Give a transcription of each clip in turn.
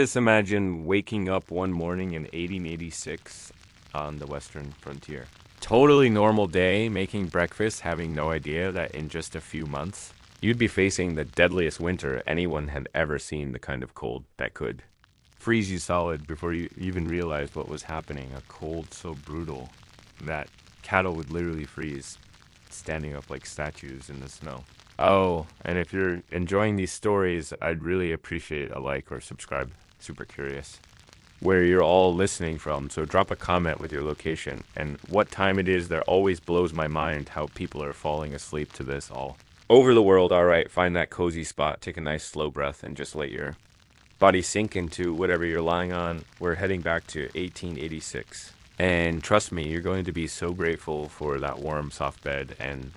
Just imagine waking up one morning in 1886 on the Western frontier. Totally normal day, making breakfast, having no idea that in just a few months, you'd be facing the deadliest winter anyone had ever seen, the kind of cold that could freeze you solid before you even realized what was happening. A cold so brutal that cattle would literally freeze, standing up like statues in the snow. Oh, and if you're enjoying these stories, I'd really appreciate a like or subscribe. Super curious where you're all listening from, so drop a comment with your location and what time it is. That always blows my mind how people are falling asleep to this all over the world. All right, find that cozy spot, take a nice slow breath, and just let your body sink into whatever you're lying on. We're heading back to 1886. And trust me, you're going to be so grateful for that warm, soft bed and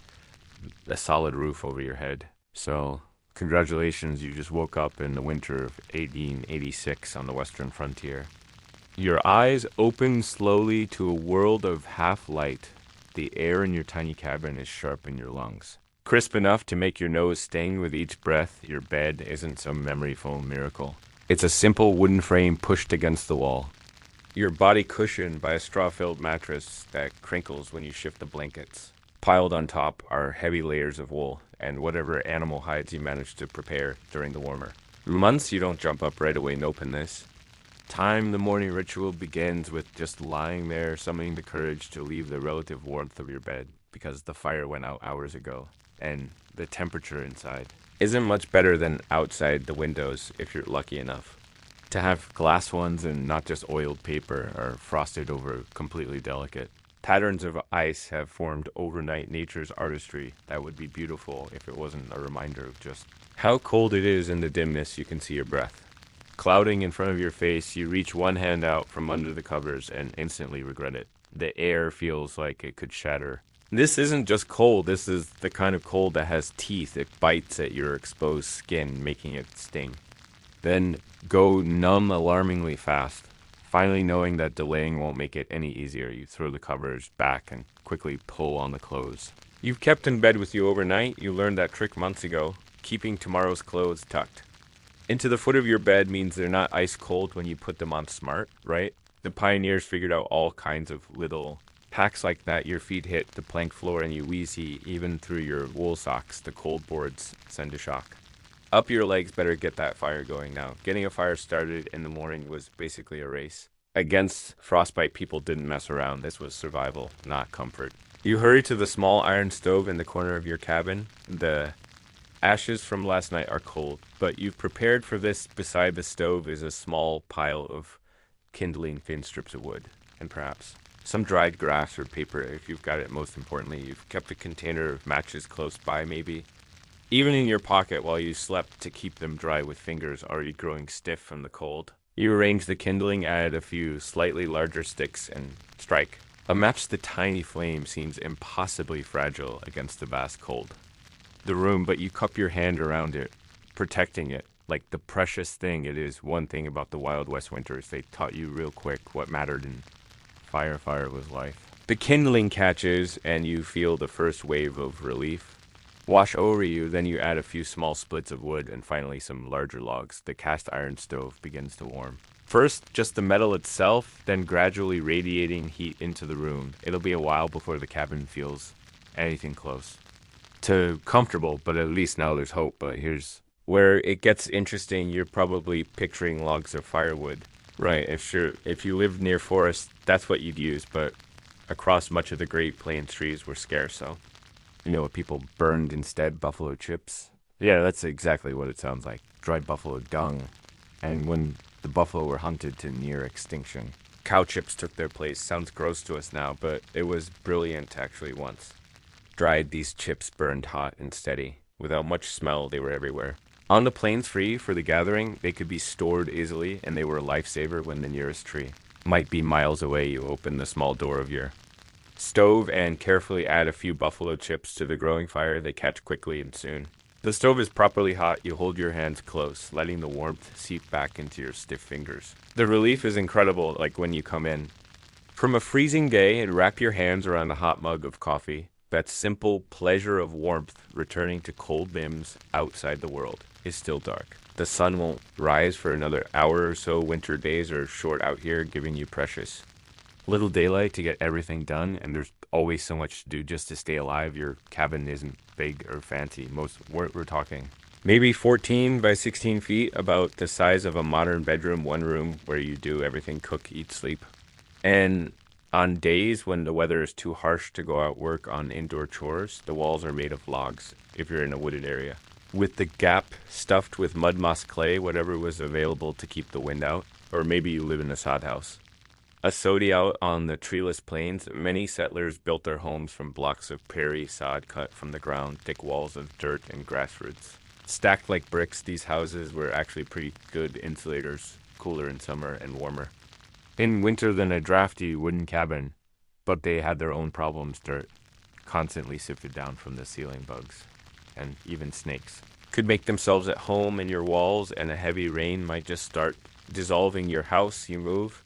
a solid roof over your head. So, congratulations, you just woke up in the winter of 1886 on the Western frontier. Your eyes open slowly to a world of half light. The air in your tiny cabin is sharp in your lungs, crisp enough to make your nose sting with each breath. Your bed isn't some memory foam miracle. It's a simple wooden frame pushed against the wall. Your body cushioned by a straw-filled mattress that crinkles when you shift the blankets. Piled on top are heavy layers of wool and whatever animal hides you managed to prepare during the warmer months. You don't jump up right away and open this. The morning ritual begins with just lying there, summoning the courage to leave the relative warmth of your bed because the fire went out hours ago, and the temperature inside isn't much better than outside the windows if you're lucky enough to have glass ones and not just oiled paper or frosted over completely delicate. Patterns of ice have formed overnight nature's artistry that would be beautiful if it wasn't a reminder of just how cold it is. In the dimness, you can see your breath clouding in front of your face. You reach one hand out from under the covers and instantly regret it. The air feels like it could shatter. This isn't just cold, this is the kind of cold that has teeth. It bites at your exposed skin, making it sting. Then go numb alarmingly fast. Finally knowing that delaying won't make it any easier, you throw the covers back and quickly pull on the clothes you've kept in bed with you overnight. You learned that trick months ago, keeping tomorrow's clothes tucked into the foot of your bed means they're not ice cold when you put them on smart, right? The pioneers figured out all kinds of little hacks like that. Your feet hit the plank floor and you wheezy even through your wool socks. The cold boards send a shock. Up your legs, better get that fire going now. Getting a fire started in the morning was basically a race. Against frostbite, people didn't mess around. This was survival, not comfort. You hurry to the small iron stove in the corner of your cabin. The ashes from last night are cold, but you've prepared for this. Beside the stove is a small pile of kindling thin strips of wood, and perhaps some dried grass or paper if you've got it. Most importantly, you've kept a container of matches close by, maybe even in your pocket while you slept, to keep them dry with fingers already growing stiff from the cold. You arrange the kindling, add a few slightly larger sticks, and strike. Amidst the tiny flame seems impossibly fragile against the vast cold. The room, but you cup your hand around it, protecting it like the precious thing it is. One thing about the Wild West winters, they taught you real quick what mattered in fire was life. The kindling catches, and you feel the first wave of relief wash over you. Then you add a few small splits of wood and finally some larger logs. The cast iron stove begins to warm. First, just the metal itself, then gradually radiating heat into the room. It'll be a while before the cabin feels anything close to comfortable, but at least now there's hope. But here's where it gets interesting. You're probably picturing logs of firewood, right? If you lived near forests, that's what you'd use, but across much of the Great Plains, trees were scarce, so you know what people burned instead? Buffalo chips. Yeah, that's exactly what it sounds like. Dried buffalo dung. And when the buffalo were hunted to near extinction, cow chips took their place. Sounds gross to us now, but it was brilliant actually once. Dried, these chips burned hot and steady. Without much smell, they were everywhere. On the plains, free for the gathering, they could be stored easily, and they were a lifesaver when the nearest tree might be miles away. You open the small door of your stove and carefully add a few buffalo chips to the growing fire. They catch quickly and soon. The stove is properly hot. You hold your hands close, letting the warmth seep back into your stiff fingers. The relief is incredible, like when you come in from a freezing day and wrap your hands around a hot mug of coffee. That simple pleasure of warmth returning to cold limbs outside the world is still dark. The sun won't rise for another hour or so. Winter days are short out here, giving you precious little daylight to get everything done, and there's always so much to do just to stay alive. Your cabin isn't big or fancy. We're talking maybe 14 by 16 feet, about the size of a modern bedroom, one room where you do everything: cook, eat, sleep. And on days when the weather is too harsh to go out work on indoor chores, the walls are made of logs if you're in a wooded area, with the gap stuffed with mud, moss, clay, whatever was available to keep the wind out. Or maybe you live in a sod house. A soddy out on the treeless plains, many settlers built their homes from blocks of prairie sod cut from the ground, thick walls of dirt and grass roots. Stacked like bricks, these houses were actually pretty good insulators, cooler in summer and warmer in winter than a drafty wooden cabin, but they had their own problems: dirt, constantly sifted down from the ceiling bugs, and even snakes could make themselves at home in your walls, and a heavy rain might just start dissolving your house. You move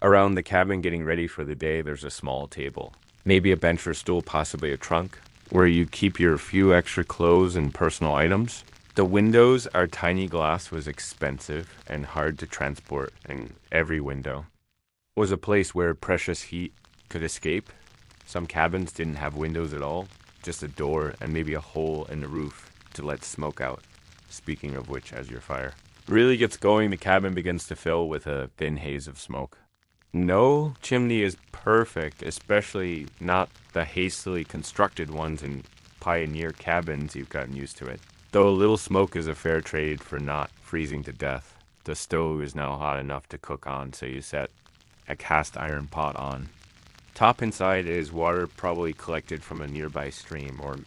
around the cabin getting ready for the day. There's a small table, maybe a bench or stool, possibly a trunk, where you keep your few extra clothes and personal items. The windows, our tiny glass was expensive and hard to transport, and every window was a place where precious heat could escape. Some cabins didn't have windows at all, just a door and maybe a hole in the roof to let smoke out. Speaking of which, as your fire really gets going, the cabin begins to fill with a thin haze of smoke. No chimney is perfect, especially not the hastily constructed ones in pioneer cabins. You've gotten used to it. Though a little smoke is a fair trade for not freezing to death. The stove is now hot enough to cook on, so you set a cast iron pot on. Top inside is water probably collected from a nearby stream or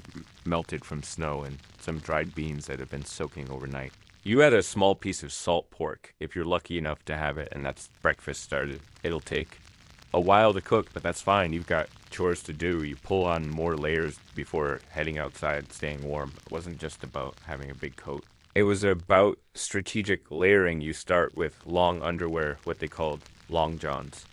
melted from snow, and some dried beans that have been soaking overnight. You add a small piece of salt pork if you're lucky enough to have it, and that's breakfast started. It'll take a while to cook, but that's fine. You've got chores to do. You pull on more layers before heading outside, staying warm. It wasn't just about having a big coat. It was about strategic layering. You start with long underwear, what they called long johns,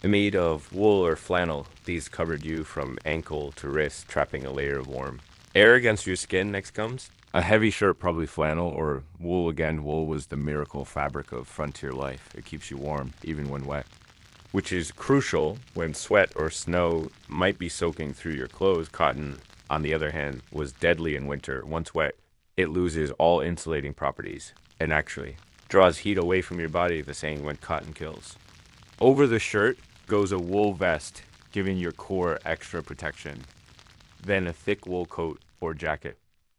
made of wool or flannel. These covered you from ankle to wrist, trapping a layer of warm air against your skin. Next comes a heavy shirt, probably flannel or wool again. Wool was the miracle fabric of frontier life. It keeps you warm, even when wet, which is crucial when sweat or snow might be soaking through your clothes. Cotton, on the other hand, was deadly in winter. Once wet, it loses all insulating properties and actually draws heat away from your body, the saying when cotton kills. Over the shirt goes a wool vest, giving your core extra protection. Then a thick wool coat or jacket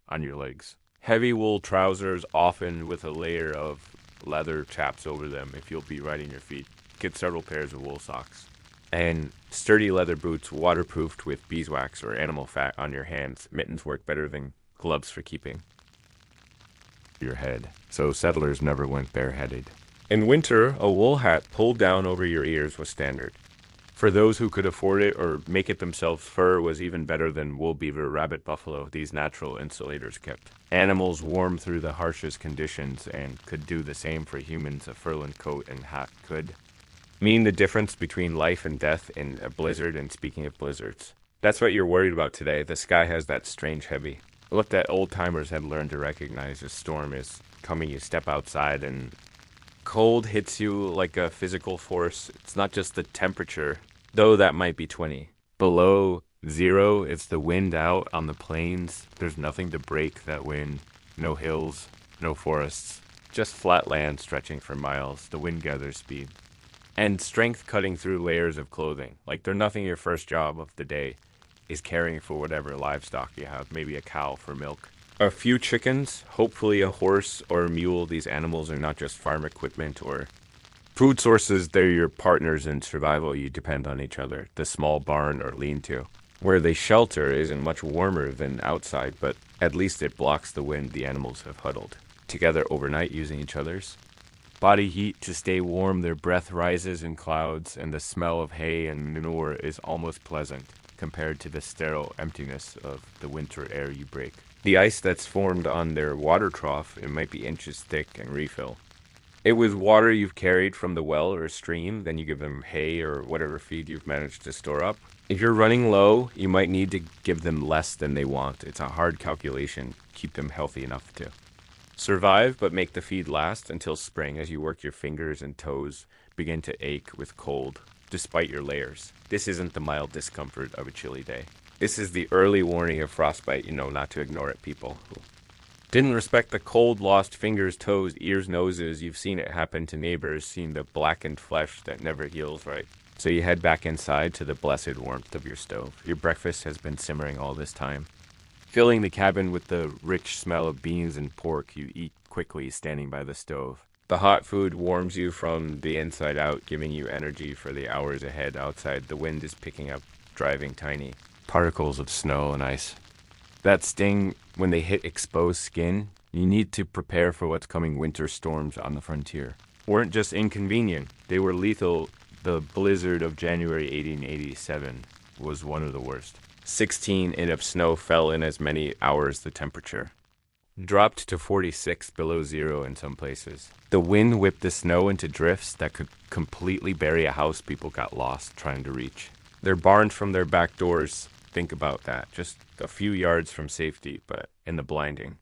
on your legs. Heavy wool trousers, often with a layer of leather chaps over them if you'll be riding your feet. Get several pairs of wool socks. And sturdy leather boots, waterproofed with beeswax or animal fat on your hands. Mittens work better than gloves for keeping your head, so settlers never went bareheaded. In winter, a wool hat pulled down over your ears was standard. For those who could afford it or make it themselves, fur was even better than wool, beaver, rabbit, buffalo. These natural insulators kept animals warm through the harshest conditions and could do the same for humans. A fur-lined coat and hat could mean the difference between life and death in a blizzard. And speaking of blizzards, that's what you're worried about today. The sky has that strange heavy look that old-timers had learned to recognize. A storm is coming. You step outside and cold hits you like a physical force. It's not just the temperature, though that might be 20. Below zero, it's the wind out on the plains. There's nothing to break that wind. No hills, no forests, just flat land stretching for miles. The wind gathers speed and strength, cutting through layers of clothing. Like they're nothing. Your first job of the day is caring for whatever livestock you have, maybe a cow for milk, a few chickens, hopefully a horse or a mule. These animals are not just farm equipment or food sources, they're your partners in survival. You depend on each other. The small barn or lean-to where they shelter isn't much warmer than outside, but at least it blocks the wind. The animals have huddled together overnight using each other's body heat to stay warm. Their breath rises in clouds, and the smell of hay and manure is almost pleasant compared to the sterile emptiness of the winter air you break. The ice that's formed on their water trough, it might be inches thick, and refill it with water you've carried from the well or stream. Then you give them hay or whatever feed you've managed to store up. If you're running low, you might need to give them less than they want. It's a hard calculation. Keep them healthy enough to Survive, but make the feed last until spring as you work your fingers and toes begin to ache with cold, despite your layers. This isn't the mild discomfort of a chilly day. This is the early warning of frostbite, not to ignore it, people. Didn't respect the cold, lost fingers, toes, ears, noses. You've seen it happen to neighbors, seen the blackened flesh that never heals right. So you head back inside to the blessed warmth of your stove. Your breakfast has been simmering all this time, filling the cabin with the rich smell of beans and pork you eat quickly standing by the stove. The hot food warms you from the inside out, giving you energy for the hours ahead. Outside, the wind is picking up, driving tiny particles of snow and ice. That sting when they hit exposed skin. You need to prepare for what's coming. Winter storms on the frontier weren't just inconvenient, they were lethal. The blizzard of January 1887 was one of the worst. 16 inches of snow fell in as many hours. The temperature dropped to 46 below zero in some places. The wind whipped the snow into drifts that could completely bury a house people got lost trying to reach. Their barns from their back doors, think about that, just a few yards from safety, but in the blinding.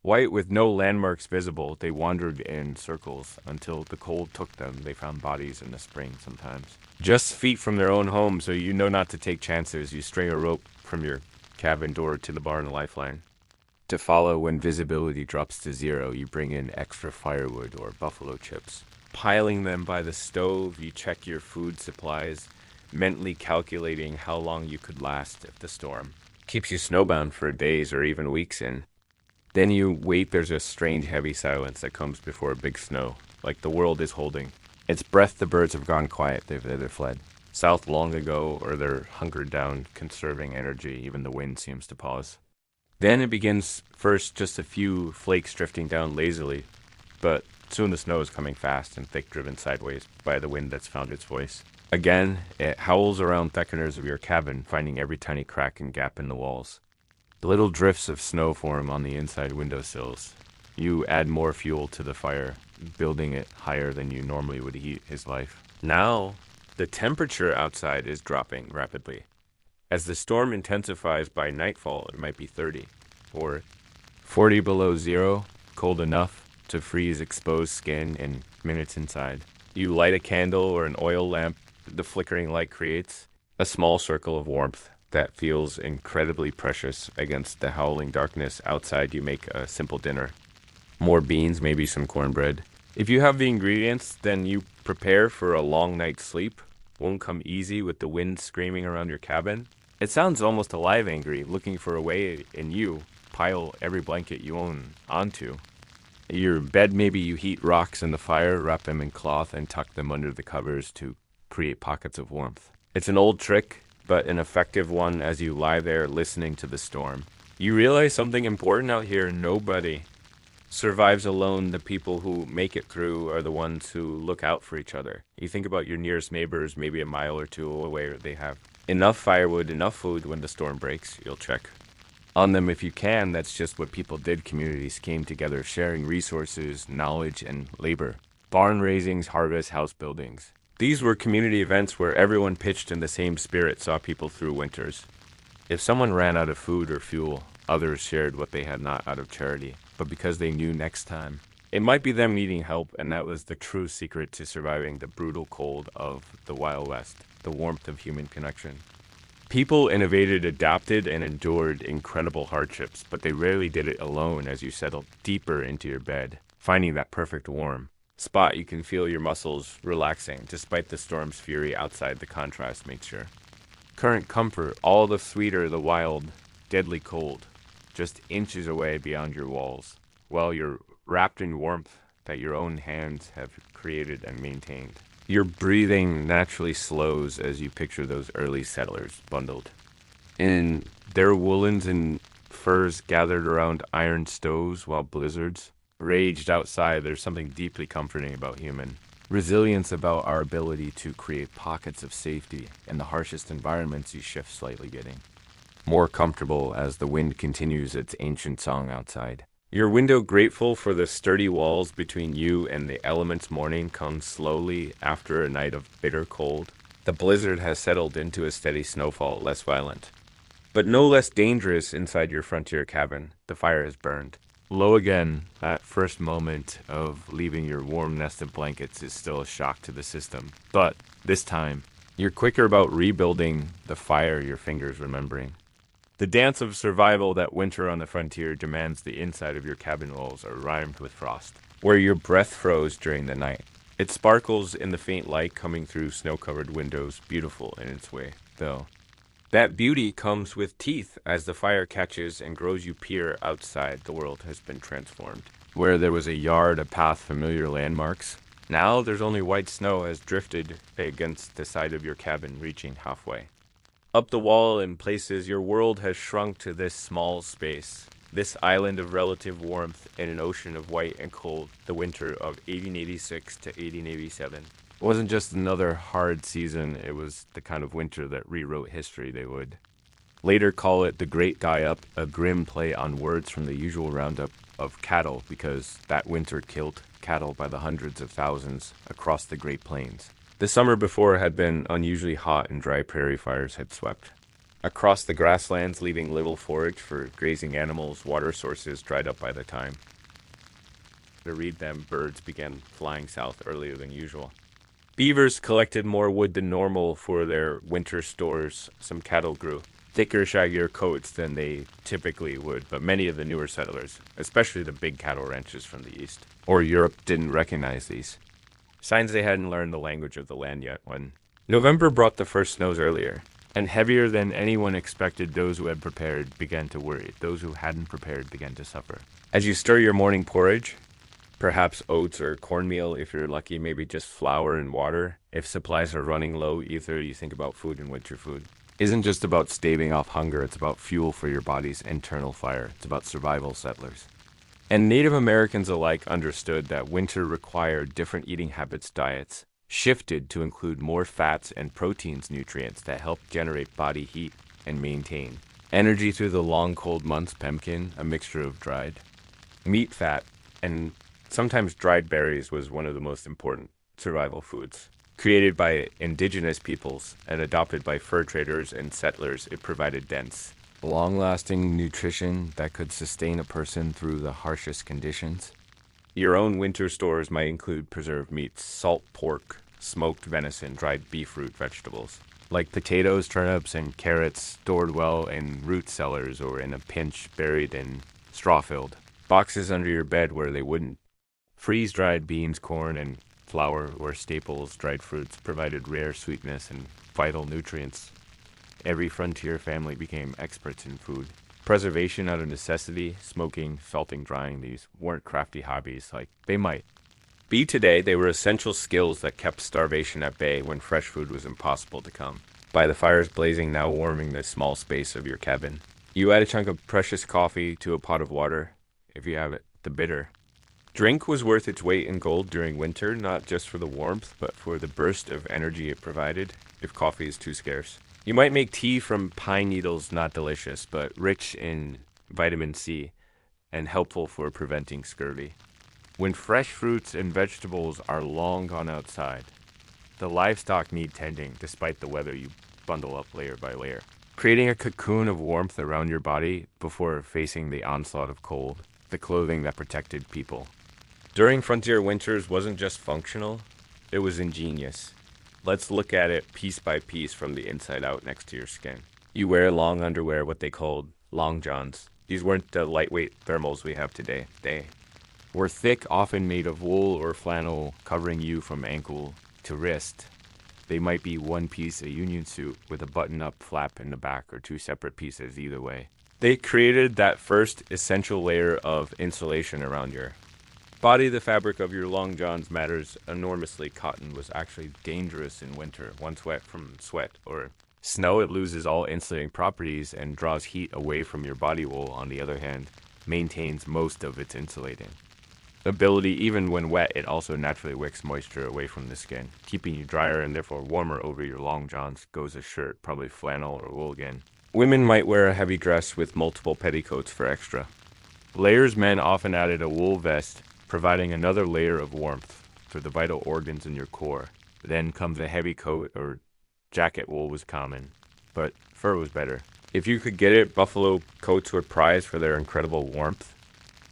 White with no landmarks visible, they wandered in circles until the cold took them. They found bodies in the spring sometimes. Just feet from their own home, so you know not to take chances. You string a rope from your cabin door to the barn lifeline. To follow when visibility drops to zero, you bring in extra firewood or buffalo chips. Piling them by the stove, you check your food supplies, mentally calculating how long you could last if the storm keeps you snowbound for days or even weeks in. Then you wait. There's a strange heavy silence that comes before a big snow, like the world is holding its breath. The birds have gone quiet. They've either fled south long ago or they're hunkered down, conserving energy. Even the wind seems to pause. Then it begins. First, just a few flakes drifting down lazily, but soon the snow is coming fast and thick, driven sideways by the wind that's found its voice. Again, it howls around the corners of your cabin, finding every tiny crack and gap in the walls. The little drifts of snow form on the inside windowsills. You add more fuel to the fire, building it higher than you normally would heat his life. Now, the temperature outside is dropping rapidly. As the storm intensifies by nightfall, it might be 30 or 40 below zero, cold enough to freeze exposed skin in minutes inside. You light a candle or an oil lamp. The flickering light creates a small circle of warmth that feels incredibly precious against the howling darkness. Outside, you make a simple dinner. More beans, maybe some cornbread. If you have the ingredients, then you prepare for a long night's sleep. Won't come easy with the wind screaming around your cabin. It sounds almost alive, angry, looking for a way, and you pile every blanket you own onto your bed. Maybe you heat rocks in the fire, wrap them in cloth, and tuck them under the covers to create pockets of warmth. It's an old trick, but an effective one. As you lie there listening to the storm, you realize something important out here. Nobody survives alone. The people who make it through are the ones who look out for each other. You think about your nearest neighbors, maybe a mile or two away. They have enough firewood, enough food. When the storm breaks, you'll check on them if you can. That's just what people did. Communities came together, sharing resources, knowledge, and labor. Barn raisings, harvest, house buildings. These were community events where everyone pitched in the same spirit, saw people through winters. If someone ran out of food or fuel, others shared what they had not out of charity, but because they knew next time it might be them needing help. And that was the true secret to surviving the brutal cold of the Wild West, the warmth of human connection. People innovated, adapted, and endured incredible hardships, but they rarely did it alone. As you settled deeper into your bed, finding that perfect warm spot, you can feel your muscles relaxing. Despite the storm's fury outside, the contrast makes your current comfort all the sweeter. The wild, deadly cold, just inches away beyond your walls, while you're wrapped in warmth that your own hands have created and maintained. Your breathing naturally slows as you picture those early settlers bundled in their woolens and furs, gathered around iron stoves while blizzards raged outside. There's something deeply comforting about human resilience, about our ability to create pockets of safety in the harshest environments. You shift slightly, getting more comfortable as the wind continues its ancient song outside. Your window, grateful for the sturdy walls between you and the elements. Morning comes slowly after a night of bitter cold. The blizzard has settled into a steady snowfall, less violent, but no less dangerous inside your frontier cabin. The fire is burned. Low again, that first moment of leaving your warm nest of blankets is still a shock to the system. But this time, you're quicker about rebuilding the fire your fingers remembering. The dance of survival that winter on the frontier demands the inside of your cabin walls are rimed with frost, where your breath froze during the night. It sparkles in the faint light coming through snow-covered windows, beautiful in its way, though. That beauty comes with teeth as the fire catches and grows you peer outside. The world has been transformed. Where there was a yard, a path, familiar landmarks, now there's only white snow has drifted against the side of your cabin, reaching halfway. Up the wall in places, your world has shrunk to this small space. This island of relative warmth in an ocean of white and cold, the winter of 1886 to 1887. It wasn't just another hard season, it was the kind of winter that rewrote history, they would. Later call it the Great Die-Up, a grim play on words from the usual roundup of cattle, because that winter killed cattle by the hundreds of thousands across the Great Plains. The summer before had been unusually hot and dry prairie fires had swept across the grasslands, leaving little forage for grazing animals. Water sources dried up by the time. To read them, birds began flying south earlier than usual. Beavers collected more wood than normal for their winter stores. Some cattle grew thicker, shaggier coats than they typically would, but many of the newer settlers, especially the big cattle ranches from the east or Europe, didn't recognize these. Signs they hadn't learned the language of the land yet when November brought the first snows earlier, and heavier than anyone expected. Those who had prepared began to worry. Those who hadn't prepared began to suffer. As you stir your morning porridge, perhaps oats or cornmeal if you're lucky, maybe just flour and water. If supplies are running low, either you think about food and winter food. Isn't just about staving off hunger, it's about fuel for your body's internal fire. It's about survival, settlers. And Native Americans alike understood that winter required different eating habits. Diets shifted to include more fats and proteins nutrients that help generate body heat and maintain energy through the long cold months. Pemmican, a mixture of dried meat, fat, and sometimes dried berries, was one of the most important survival foods. Created by indigenous peoples and adopted by fur traders and settlers, it provided dense, long-lasting nutrition that could sustain a person through the harshest conditions. Your own winter stores might include preserved meats, salt pork, smoked venison, dried beef root vegetables, like potatoes, turnips, and carrots stored well in root cellars or in a pinch buried in straw-filled boxes under your bed where they wouldn't. Freeze-dried beans, corn, and flour were staples. Dried fruits provided rare sweetness and vital nutrients. Every frontier family became experts in food preservation out of necessity. Smoking, felting, drying, these weren't crafty hobbies like they might be today. They were essential skills that kept starvation at bay when fresh food was impossible to come by. The fires blazing, now warming the small space of your cabin. You add a chunk of precious coffee to a pot of water, if you have it, the bitter drink was worth its weight in gold during winter, not just for the warmth, but for the burst of energy it provided if coffee is too scarce. You might make tea from pine needles, not delicious, but rich in vitamin C and helpful for preventing scurvy. When fresh fruits and vegetables are long gone outside, the livestock need tending despite the weather. You bundle up layer by layer, creating a cocoon of warmth around your body before facing the onslaught of cold, the clothing that protected people. During frontier winters wasn't just functional, it was ingenious. Let's look at it piece by piece from the inside out next to your skin. You wear long underwear, what they called long johns. These weren't the lightweight thermals we have today. They were thick, often made of wool or flannel, covering you from ankle to wrist. They might be one piece, a union suit with a button-up flap in the back, or two separate pieces either way. They created that first essential layer of insulation around your body. The fabric of your long johns matters enormously. Cotton was actually dangerous in winter. Once wet from sweat or snow, it loses all insulating properties and draws heat away from your body. Wool, on the other hand, maintains most of its insulating ability. Even when wet, it also naturally wicks moisture away from the skin, keeping you drier and therefore warmer. Over your long johns goes a shirt, probably flannel or wool again. Women might wear a heavy dress with multiple petticoats for extra layers. Men often added a wool vest, providing another layer of warmth for the vital organs in your core. Then comes a heavy coat, or jacket. Wool was common, but fur was better. If you could get it, buffalo coats were prized for their incredible warmth.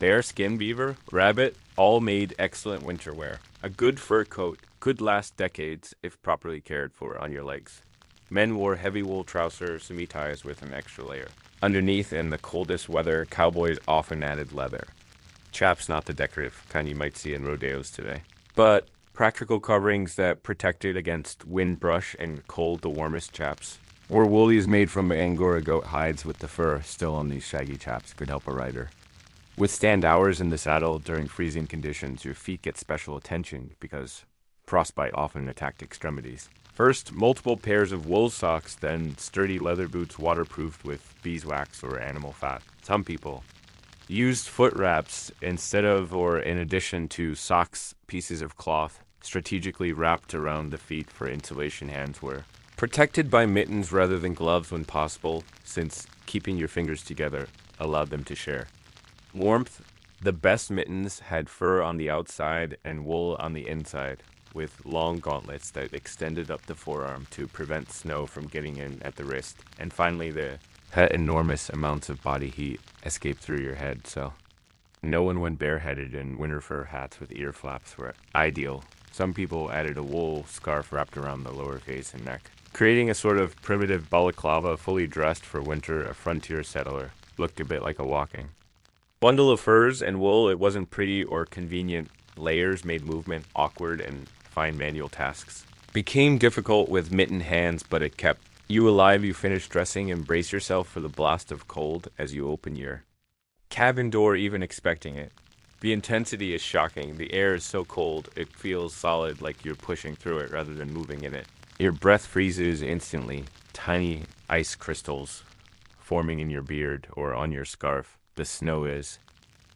Bear skin beaver, rabbit, all made excellent winter wear. A good fur coat could last decades if properly cared for on your legs. Men wore heavy wool trousers, semi-ties with an extra layer. Underneath, in the coldest weather, cowboys often added leather. Chaps, not the decorative kind you might see in rodeos today, but practical coverings that protected against wind brush and cold, the warmest chaps. Or woolies made from Angora goat hides with the fur still on these shaggy chaps could help a rider. Withstand hours in the saddle during freezing conditions, your feet get special attention because frostbite often attacked extremities. First, multiple pairs of wool socks, then sturdy leather boots waterproofed with beeswax or animal fat. Some people used foot wraps instead of or in addition to socks, pieces of cloth strategically wrapped around the feet for insulation handswear. Protected by mittens rather than gloves when possible, since keeping your fingers together allowed them to share. Warmth, the best mittens had fur on the outside and wool on the inside, with long gauntlets that extended up the forearm to prevent snow from getting in at the wrist. And finally, they had enormous amounts of body heat escape through your head, so no one went bareheaded, and winter fur hats with ear flaps were ideal. Some people added a wool scarf wrapped around the lower face and neck. Creating a sort of primitive balaclava fully dressed for winter, a frontier settler looked a bit like a walking bundle of furs and wool. It wasn't pretty or convenient. Layers made movement awkward, and fine manual tasks became difficult with mittened hands, but it kept you alive. You finish dressing and brace yourself for the blast of cold as you open your cabin door, even expecting it. The intensity is shocking. The air is so cold, it feels solid, like you're pushing through it rather than moving in it. Your breath freezes instantly, tiny ice crystals forming in your beard or on your scarf. The snow is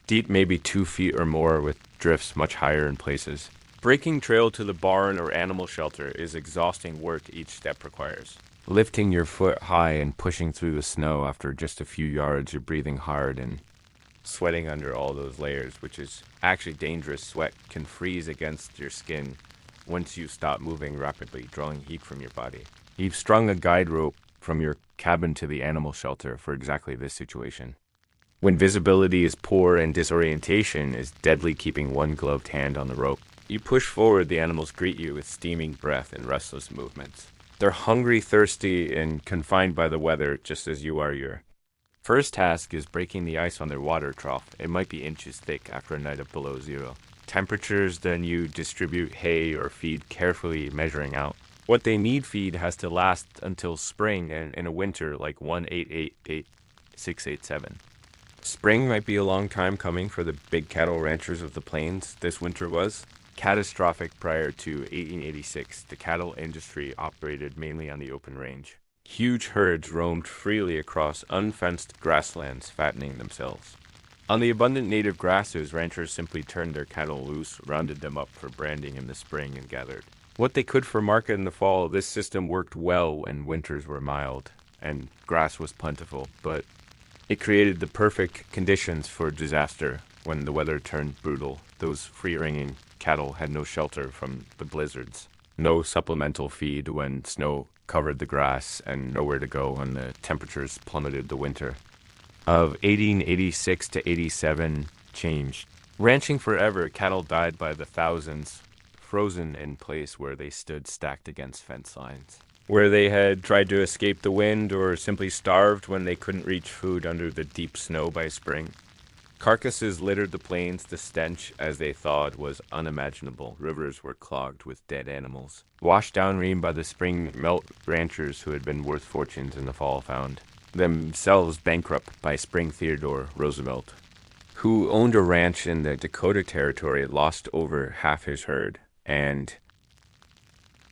deep, maybe 2 feet or more, with drifts much higher in places. Breaking trail to the barn or animal shelter is exhausting work each step requires. Lifting your foot high and pushing through the snow after just a few yards, you're breathing hard and sweating under all those layers, which is actually dangerous. Sweat can freeze against your skin once you stop moving rapidly, drawing heat from your body. You've strung a guide rope from your cabin to the animal shelter for exactly this situation. When visibility is poor and disorientation is deadly, keeping one gloved hand on the rope. You push forward, the animals greet you with steaming breath and restless movements. They're hungry, thirsty, and confined by the weather, just as you are. Your first task is breaking the ice on their water trough. It might be inches thick after a night of below zero. Temperatures, then you distribute hay or feed, carefully measuring out what they need. Feed has to last until spring, and in a winter like 1888687. Spring might be a long time coming for the big cattle ranchers of the plains. This winter was catastrophic. Prior to 1886, the cattle industry operated mainly on the open range. Huge herds roamed freely across unfenced grasslands, fattening themselves on the abundant native grasses. Ranchers simply turned their cattle loose, rounded them up for branding in the spring, and gathered what they could for market in the fall. This system worked well when winters were mild and grass was plentiful, but it created the perfect conditions for disaster when the weather turned brutal. Those free-range cattle had no shelter from the blizzards, no supplemental feed when snow covered the grass, and nowhere to go when the temperatures plummeted. The winter of 1886 to 87 changed. Ranching forever, cattle died by the thousands, frozen in place where they stood stacked against fence lines, where they had tried to escape the wind or simply starved when they couldn't reach food under the deep snow by spring. Carcasses littered the plains. The stench, as they thawed, was unimaginable. Rivers were clogged with dead animals. Washed downstream by the spring melt, ranchers who had been worth fortunes in the fall found themselves bankrupt by Spring. Theodore Roosevelt, who owned a ranch in the Dakota Territory, lost over half his herd and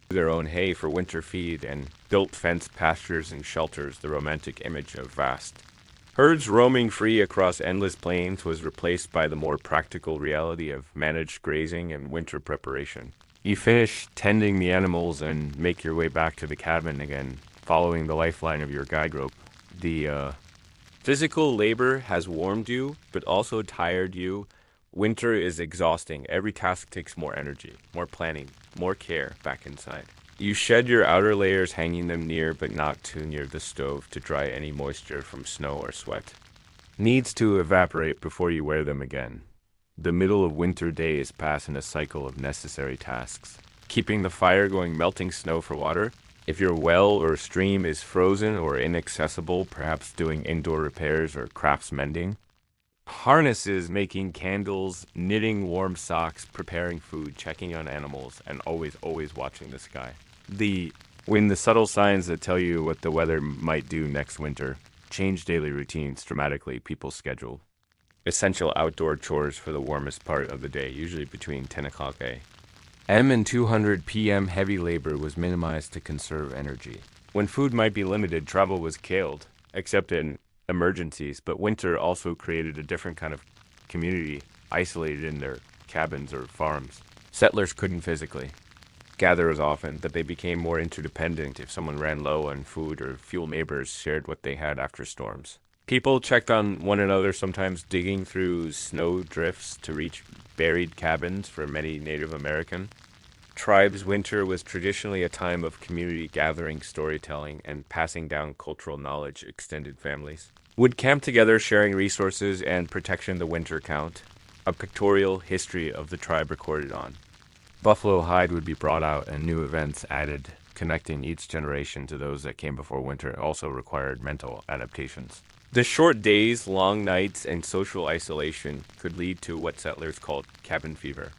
their own hay for winter feed, and built fenced pastures and shelters. The romantic image of vast herds roaming free across endless plains was replaced by the more practical reality of managed grazing and winter preparation. You finish tending the animals and make your way back to the cabin again, following the lifeline of your guide rope. The physical labor has warmed you, but also tired you. Winter is exhausting. Every task takes more energy, more planning, more care back inside. You shed your outer layers, hanging them near but not too near the stove to dry any moisture from snow or sweat. needs to evaporate before you wear them again. The middle of winter days pass in a cycle of necessary tasks. Keeping the fire going, melting snow for water. If your well or stream is frozen or inaccessible, perhaps doing indoor repairs or crafts mending. Harnesses, making candles, knitting warm socks, preparing food, checking on animals, and always watching the sky. When the subtle signs that tell you what the weather might do next winter. Change daily routines dramatically, people's schedule. Essential outdoor chores for the warmest part of the day, usually between 10 o'clock a.m. and 200 p.m. heavy labor was minimized to conserve energy. When food might be limited, travel was killed, except in emergencies, but winter also created a different kind of community, isolated in their cabins or farms. Settlers couldn't physically gather as often, but they became more interdependent. If someone ran low on food or fuel, neighbors shared what they had after storms. People checked on one another, sometimes digging through snow drifts to reach buried cabins. For many Native American tribes, winter was traditionally a time of community gathering, storytelling, and passing down cultural knowledge. Extended families would camp together, sharing resources and protection. The winter count, a pictorial history of the tribe recorded on buffalo hide, would be brought out and new events added, connecting each generation to those that came before winter. Also required mental adaptations. The short days, long nights, and social isolation could lead to what settlers called cabin fever.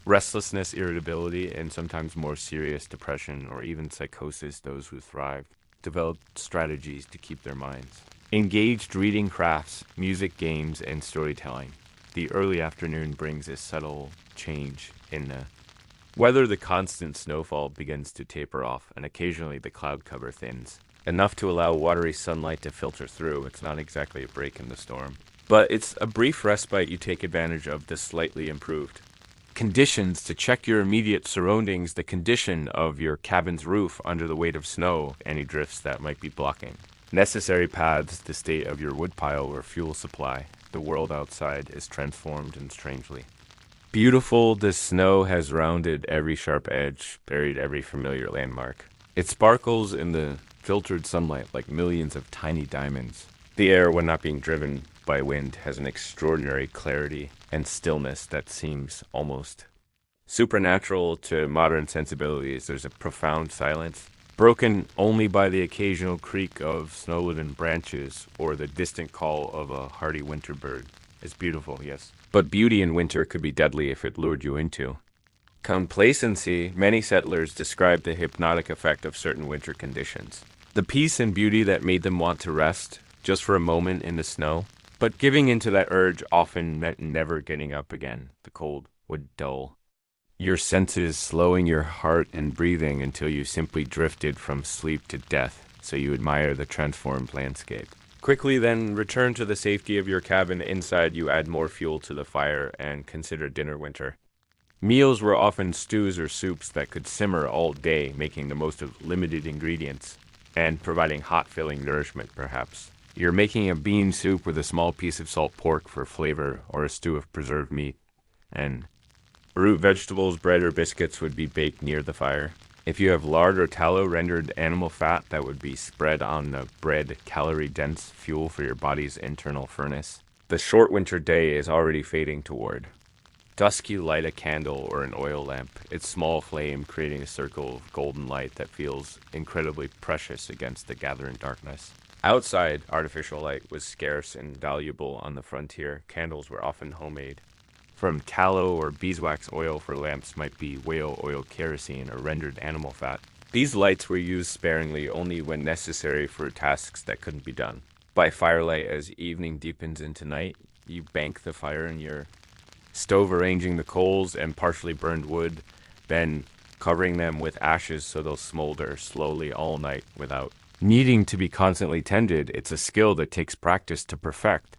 Restlessness, irritability, and sometimes more serious depression or even psychosis. Those who thrived developed strategies to keep their minds engaged, reading crafts, music, games, and storytelling. The early afternoon brings a subtle change in the weather. The constant snowfall begins to taper off, and occasionally the cloud cover thins, enough to allow watery sunlight to filter through. It's not exactly a break in the storm, but it's a brief respite. You take advantage of the slightly improved conditions to check your immediate surroundings, the condition of your cabin's roof under the weight of snow, any drifts that might be blocking. Necessary paths, the state of your woodpile or fuel supply. The world outside is transformed and strangely beautiful. The snow has rounded every sharp edge, buried every familiar landmark. It sparkles in the filtered sunlight like millions of tiny diamonds. The air, when not being driven by wind, has an extraordinary clarity and stillness that seems almost supernatural to modern sensibilities. There's a profound silence, broken only by the occasional creak of snow-laden branches or the distant call of a hardy winter bird. It's beautiful, yes. But beauty in winter could be deadly if it lured you into complacency. Many settlers described the hypnotic effect of certain winter conditions. The peace and beauty that made them want to rest just for a moment in the snow. But giving into that urge often meant never getting up again. The cold would dull your senses, slowing your heart and breathing until you simply drifted from sleep to death, so you admire the transformed landscape. Quickly then return to the safety of your cabin. Inside you add more fuel to the fire and consider dinner winter. Meals were often stews or soups that could simmer all day, making the most of limited ingredients and providing hot filling nourishment perhaps. You're making a bean soup with a small piece of salt pork for flavor, or a stew of preserved meat, and root vegetables, bread, or biscuits would be baked near the fire. If you have lard or tallow, rendered animal fat, that would be spread on the bread, calorie-dense fuel for your body's internal furnace. The short winter day is already fading toward dusk. You light a candle or an oil lamp, its small flame creating a circle of golden light that feels incredibly precious against the gathering darkness. Outside, artificial light was scarce and valuable on the frontier. Candles were often homemade from tallow, or beeswax oil for lamps might be whale oil, kerosene, or rendered animal fat. These lights were used sparingly, only when necessary for tasks that couldn't be done by firelight. As evening deepens into night, you bank the fire in your stove, arranging the coals and partially burned wood, then covering them with ashes so they'll smolder slowly all night without needing to be constantly tended. It's a skill that takes practice to perfect,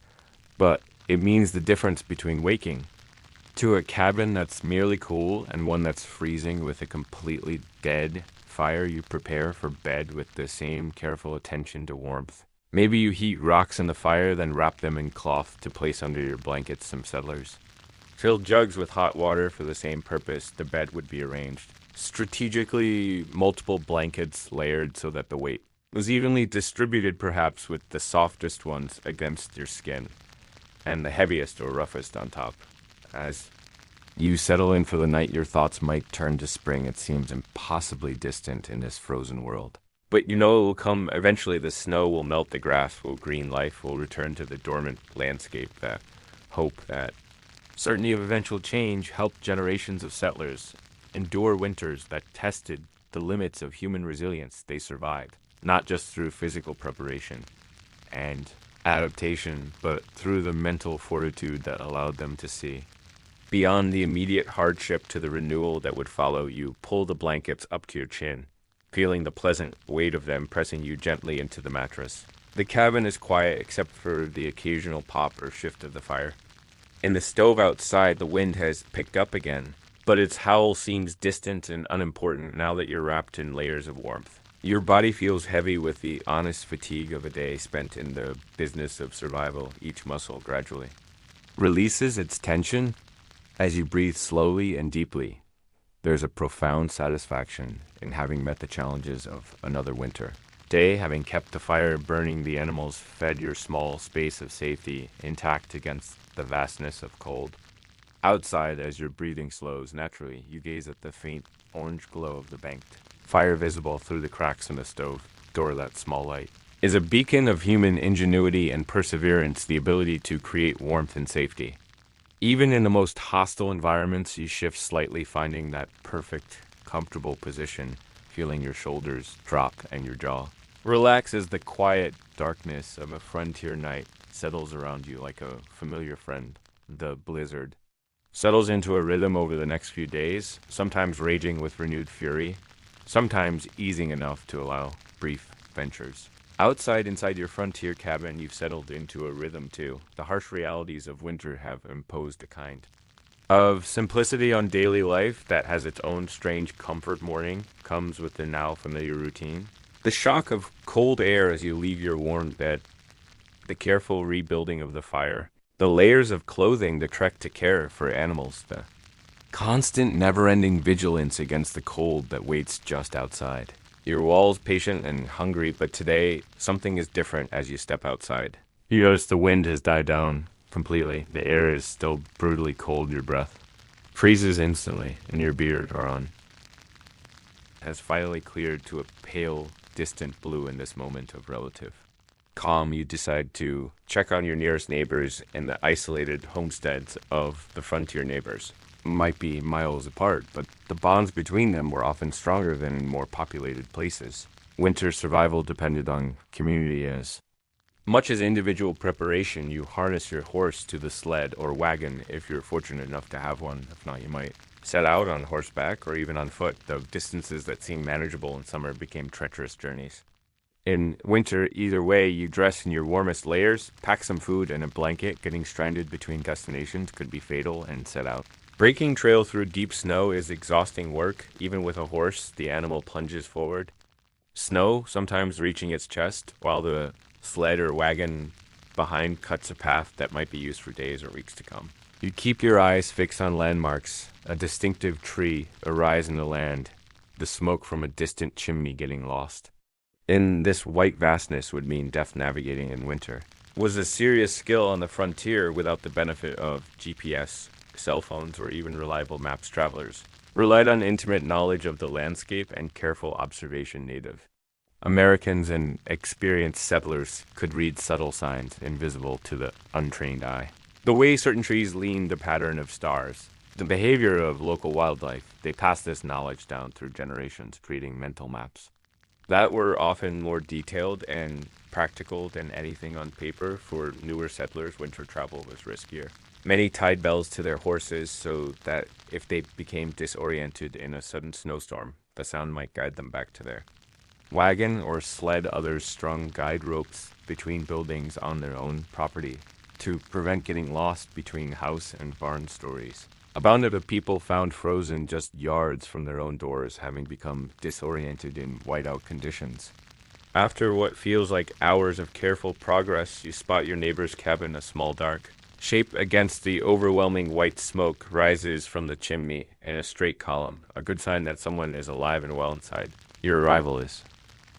but it means the difference between waking to a cabin that's merely cool and one that's freezing with a completely dead fire. You prepare for bed with the same careful attention to warmth. Maybe you heat rocks in the fire, then wrap them in cloth to place under your blankets. Some settlers filled jugs with hot water for the same purpose. The bed would be arranged strategically, multiple blankets layered so that the weight was evenly distributed, perhaps with the softest ones against your skin, and the heaviest or roughest on top. As you settle in for the night, your thoughts might turn to spring. It seems impossibly distant in this frozen world. But you know it will come eventually. The snow will melt, the grass will green, life will return to the dormant landscape. That hope, that certainty of eventual change helped generations of settlers endure winters that tested the limits of human resilience. They survived, not just through physical preparation and adaptation, but through the mental fortitude that allowed them to see beyond the immediate hardship to the renewal that would follow. You pull the blankets up to your chin, feeling the pleasant weight of them pressing you gently into the mattress. The cabin is quiet except for the occasional pop or shift of the fire. In the stove outside, the wind has picked up again, but its howl seems distant and unimportant now that you're wrapped in layers of warmth. Your body feels heavy with the honest fatigue of a day spent in the business of survival. Each muscle gradually releases its tension as you breathe slowly and deeply. There's a profound satisfaction in having met the challenges of another winter. Day, having kept the fire burning, the animals fed your small space of safety intact against the vastness of cold. Outside, as your breathing slows naturally, you gaze at the faint orange glow of the banked fire visible through the cracks in the stove door. That small light is a beacon of human ingenuity and perseverance, the ability to create warmth and safety. Even in the most hostile environments, you shift slightly, finding that perfect, comfortable position, feeling your shoulders drop and your jaw relax as the quiet darkness of a frontier night settles around you like a familiar friend. The blizzard settles into a rhythm over the next few days, sometimes raging with renewed fury, sometimes easing enough to allow brief ventures. Outside, inside your frontier cabin, you've settled into a rhythm too. The harsh realities of winter have imposed a kind of simplicity on daily life that has its own strange comfort. Morning comes with the now familiar routine. The shock of cold air as you leave your warm bed, the careful rebuilding of the fire, the layers of clothing, the trek to care for animals, the constant never-ending vigilance against the cold that waits just outside. Your walls patient and hungry, but today something is different as you step outside. You notice the wind has died down completely. The air is still brutally cold. Your breath freezes instantly, and your beard or on has finally cleared to a pale, distant blue in this moment of relative calm. You decide to check on your nearest neighbors and the isolated homesteads of the frontier neighbors. Might be miles apart, but the bonds between them were often stronger than in more populated places. Winter survival depended on community as much as individual preparation. You harness your horse to the sled or wagon if you're fortunate enough to have one. If not, you might set out on horseback or even on foot. The distances that seemed manageable in summer became treacherous journeys. In winter, either way, you dress in your warmest layers, pack some food and a blanket. Getting stranded between destinations could be fatal, and set out. Breaking trail through deep snow is exhausting work. Even with a horse, the animal plunges forward, snow sometimes reaching its chest, while the sled or wagon behind cuts a path that might be used for days or weeks to come. You keep your eyes fixed on landmarks, a distinctive tree, a rise in the land, the smoke from a distant chimney getting lost. In this white vastness would mean death. Navigating in winter was a serious skill on the frontier without the benefit of GPS, cell phones, or even reliable maps. Travelers relied on intimate knowledge of the landscape and careful observation. Native Americans and experienced settlers could read subtle signs invisible to the untrained eye. The way certain trees leaned, the pattern of stars, the behavior of local wildlife, they passed this knowledge down through generations, creating mental maps that were often more detailed and practical than anything on paper. For newer settlers, winter travel was riskier. Many tied bells to their horses so that if they became disoriented in a sudden snowstorm, the sound might guide them back to their wagon or sled. Others strung guide ropes between buildings on their own property to prevent getting lost between house and barn stories. A band of people found frozen just yards from their own doors, having become disoriented in whiteout conditions. After what feels like hours of careful progress, you spot your neighbor's cabin. A small dark shape against the overwhelming white smoke rises from the chimney in a straight column, a good sign that someone is alive and well inside. Your arrival is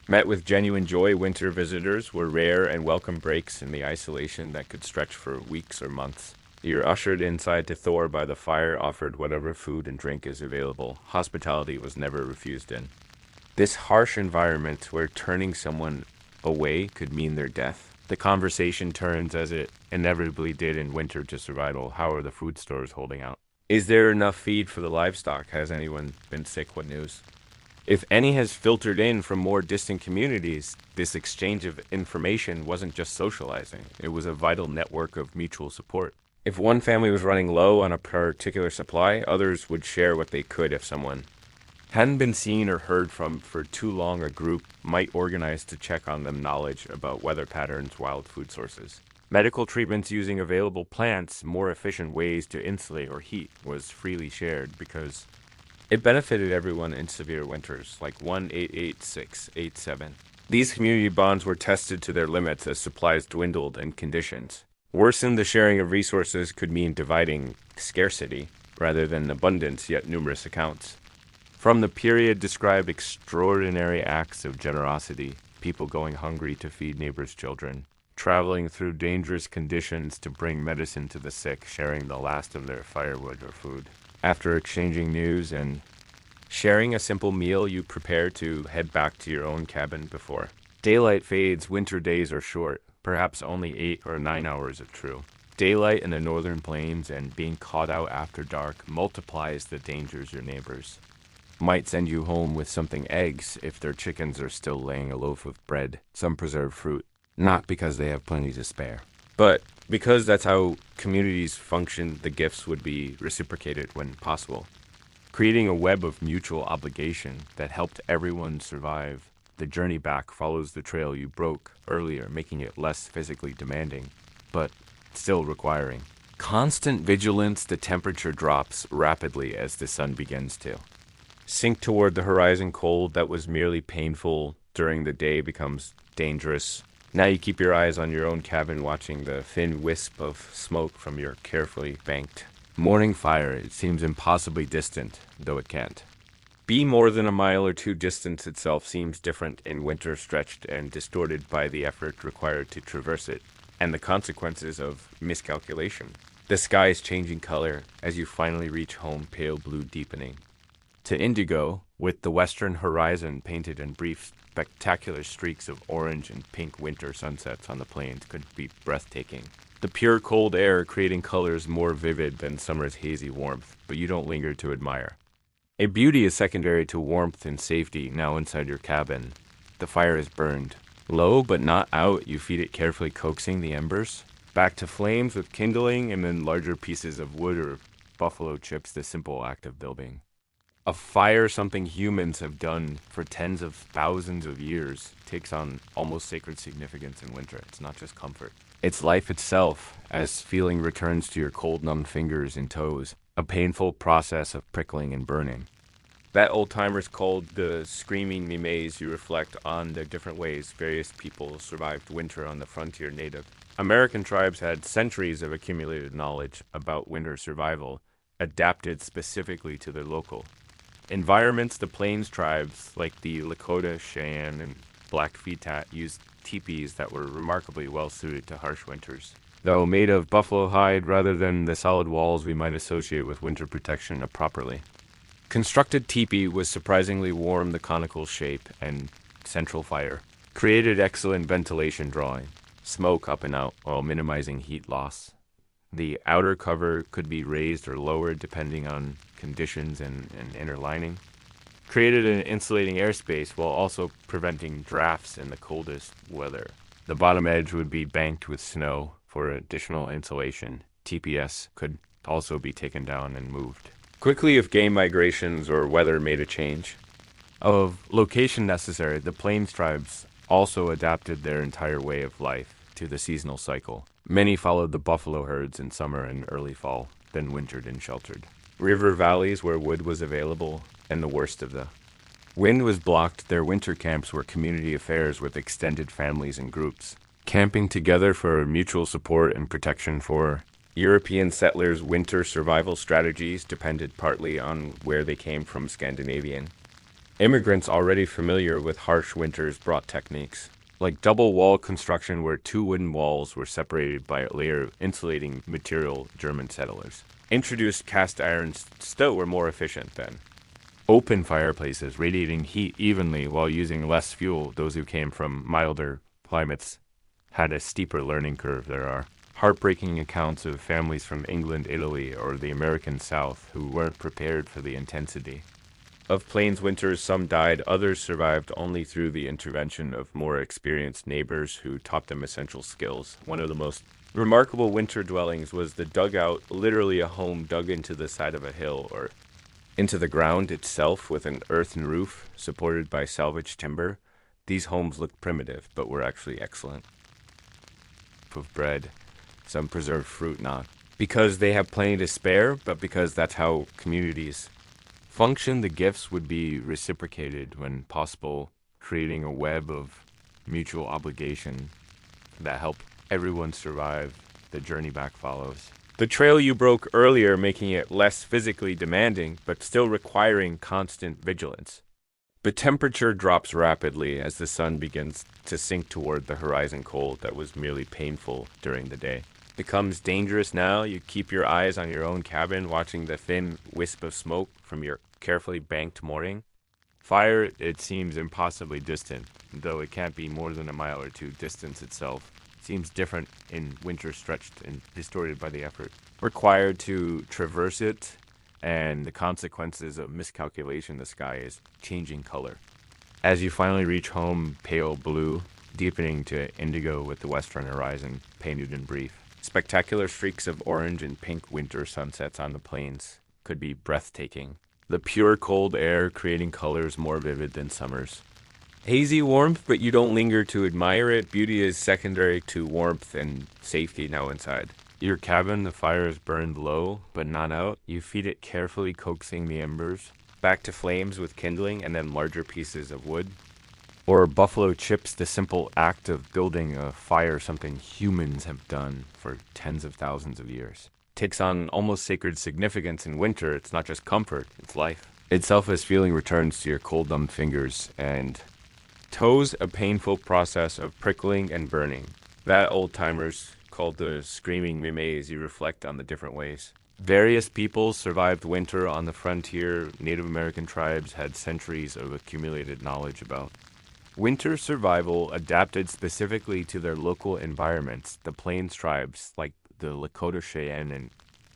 Met with genuine joy, winter visitors were rare and welcome breaks in the isolation that could stretch for weeks or months. You're ushered inside to Thor by the fire, offered whatever food and drink is available. Hospitality was never refused in. This harsh environment where turning someone away could mean their death. The conversation turns, as it inevitably did in winter, to survival. How are the food stores holding out? Is there enough feed for the livestock? Has anyone been sick? What news? If any has filtered in from more distant communities, this exchange of information wasn't just socializing, it was a vital network of mutual support. If one family was running low on a particular supply, others would share what they could. If someone hadn't been seen or heard from for too long, a group might organize to check on them knowledge about weather patterns, wild food sources. Medical treatments using available plants, more efficient ways to insulate or heat was freely shared because it benefited everyone in severe winters, like 1886-87. These community bonds were tested to their limits as supplies dwindled and conditions worsened. The sharing of resources could mean dividing scarcity rather than abundance, yet numerous accounts. From the period described extraordinary acts of generosity, people going hungry to feed neighbors' children, traveling through dangerous conditions to bring medicine to the sick, sharing the last of their firewood or food. After exchanging news and sharing a simple meal, you prepare to head back to your own cabin before daylight fades. Winter days are short, perhaps only 8 or 9 hours if true. Daylight in the northern plains and being caught out after dark multiplies the dangers. Your neighbors might send you home with something: eggs if their chickens are still laying, a loaf of bread, some preserved fruit, not because they have plenty to spare, but because that's how communities function. The gifts would be reciprocated when possible, creating a web of mutual obligation that helped everyone survive. The journey back follows the trail you broke earlier, making it less physically demanding, but still requiring constant vigilance. The temperature drops rapidly as the sun begins to sink toward the horizon. Cold that was merely painful during the day becomes dangerous. Now you keep your eyes on your own cabin, watching the thin wisp of smoke from your carefully banked morning fire. It seems impossibly distant, though it can't be more than a mile or two. Distance itself seems different in winter, stretched and distorted by the effort required to traverse it and the consequences of miscalculation. The sky is changing color as you finally reach home, pale blue deepening to indigo, with the western horizon painted in brief, spectacular streaks of orange and pink. Winter sunsets on the plains could be breathtaking. The pure cold air creating colors more vivid than summer's hazy warmth, but you don't linger to admire. A beauty is secondary to warmth and safety. Now inside your cabin, the fire is burned low but not out. You feed it, carefully coaxing the embers back to flames with kindling and then larger pieces of wood or buffalo chips. The simple act of building a fire, something humans have done for tens of thousands of years, takes on almost sacred significance in winter. It's not just comfort, it's life itself, as feeling returns to your cold, numb fingers and toes, a painful process of prickling and burning. That old-timers called the screaming mimes. You reflect on the different ways various people survived winter on the frontier. Native American tribes had centuries of accumulated knowledge about winter survival, adapted specifically to their local environments. The plains tribes, like the Lakota, Cheyenne, and Blackfeet, used teepees that were remarkably well suited to harsh winters, though made of buffalo hide rather than the solid walls we might associate with winter protection. A properly constructed teepee was surprisingly warm. The conical shape and central fire created excellent ventilation, drawing smoke up and out while minimizing heat loss. The outer cover could be raised or lowered depending on conditions, and inner lining created an insulating airspace while also preventing drafts in the coldest weather. The bottom edge would be banked with snow for additional insulation. TPS could also be taken down and moved quickly if game migrations or weather made a change of location necessary. The plains tribes also adapted their entire way of life to the seasonal cycle. Many followed the buffalo herds in summer and early fall, then wintered in sheltered river valleys where wood was available, and the worst of the wind was blocked. Their winter camps were community affairs with extended families and groups, camping together for mutual support and protection. For European settlers, winter survival strategies depended partly on where they came from. Scandinavian Immigrants already familiar with harsh winters brought techniques, like double wall construction where two wooden walls were separated by a layer of insulating material. German settlers introduced cast iron stove were more efficient then. Open fireplaces radiating heat evenly while using less fuel. Those who came from milder climates had a steeper learning curve. There are heartbreaking accounts of families from England, Italy, or the American South who weren't prepared for the intensity of plains winters. Some died, others survived only through the intervention of more experienced neighbors who taught them essential skills. One of the most remarkable winter dwellings was the dugout, literally a home dug into the side of a hill or into the ground itself with an earthen roof supported by salvaged timber. These homes looked primitive, but were actually excellent. Of bread, some preserved fruit not. Because they have plenty to spare, but because that's how communities function, the gifts would be reciprocated when possible, creating a web of mutual obligation that help everyone survive. The journey back follows. The trail you broke earlier, making it less physically demanding, but still requiring constant vigilance. The temperature drops rapidly as the sun begins to sink toward the horizon. Cold that was merely painful during the day becomes dangerous now. You keep your eyes on your own cabin, watching the thin wisp of smoke from your carefully banked mooring. Fire, it seems impossibly distant, though it can't be more than a mile or two. Distance itself seems different in winter, stretched and distorted by the effort required to traverse it, and the consequences of miscalculation. The sky is changing color. As you finally reach home, pale blue, deepening to indigo with the western horizon painted in brief. Spectacular streaks of orange and pink winter sunsets on the plains could be breathtaking. The pure cold air creating colors more vivid than summer's. Hazy warmth, but you don't linger to admire it. Beauty is secondary to warmth and safety now inside. Your cabin, the fire is burned low, but not out. You feed it carefully, coaxing the embers back to flames with kindling and then larger pieces of wood. Or buffalo chips, the simple act of building a fire, something humans have done for tens of thousands of years, takes on almost sacred significance in winter. It's not just comfort, it's life. Itself as feeling returns to your cold, numb fingers and toes, a painful process of prickling and burning. That old-timers called the screaming mime as you reflect on the different ways various peoples survived winter on the frontier. Native American tribes had centuries of accumulated knowledge about winter survival adapted specifically to their local environments. The Plains tribes, like the Lakota Cheyenne and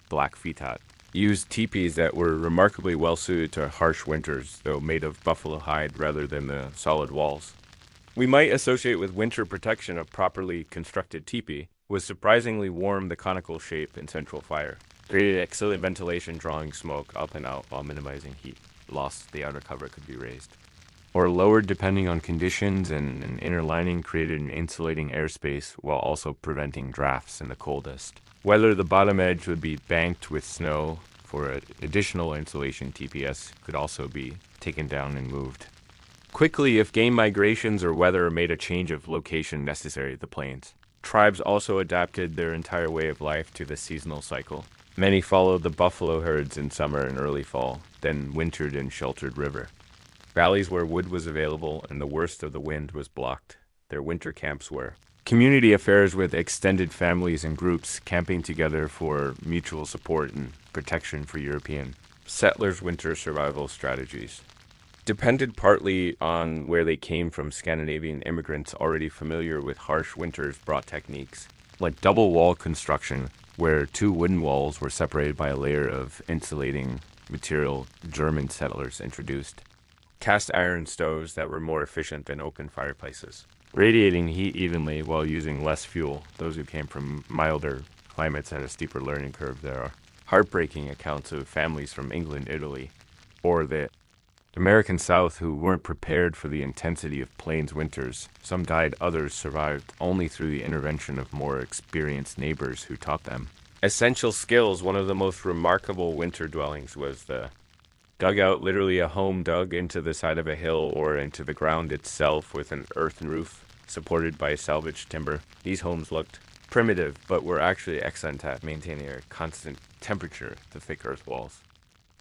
Blackfeet, used teepees that were remarkably well suited to harsh winters, though made of buffalo hide rather than the solid walls. We might associate with winter protection a properly constructed teepee was surprisingly warm. The conical shape and central fire created excellent ventilation, drawing smoke up and out while minimizing heat loss. The outer cover could be raised or lowered depending on conditions, and an inner lining created an insulating airspace while also preventing drafts in the coldest. Whether the bottom edge would be banked with snow for additional insulation, TPS could also be taken down and moved quickly if game migrations or weather made a change of location necessary. The plains tribes also adapted their entire way of life to the seasonal cycle. Many followed the buffalo herds in summer and early fall, then wintered in sheltered river valleys where wood was available and the worst of the wind was blocked. Their winter camps were community affairs with extended families and groups camping together for mutual support and protection. For European settlers, winter survival strategies depended partly on where they came from. Scandinavian immigrants already familiar with harsh winters brought techniques like double wall construction, where two wooden walls were separated by a layer of insulating material. German settlers introduced cast iron stoves that were more efficient than open fireplaces, radiating heat evenly while using less fuel. Those who came from milder climates had a steeper learning curve. There are heartbreaking accounts of families from England, Italy, or the American South who weren't prepared for the intensity of plains winters. Some died, others survived only through the intervention of more experienced neighbors who taught them essential skills. One of the most remarkable winter dwellings was the dugout, literally a home dug into the side of a hill or into the ground itself with an earthen roof supported by salvaged timber. These homes looked primitive, but were actually excellent at maintaining a constant temperature. The thick earth walls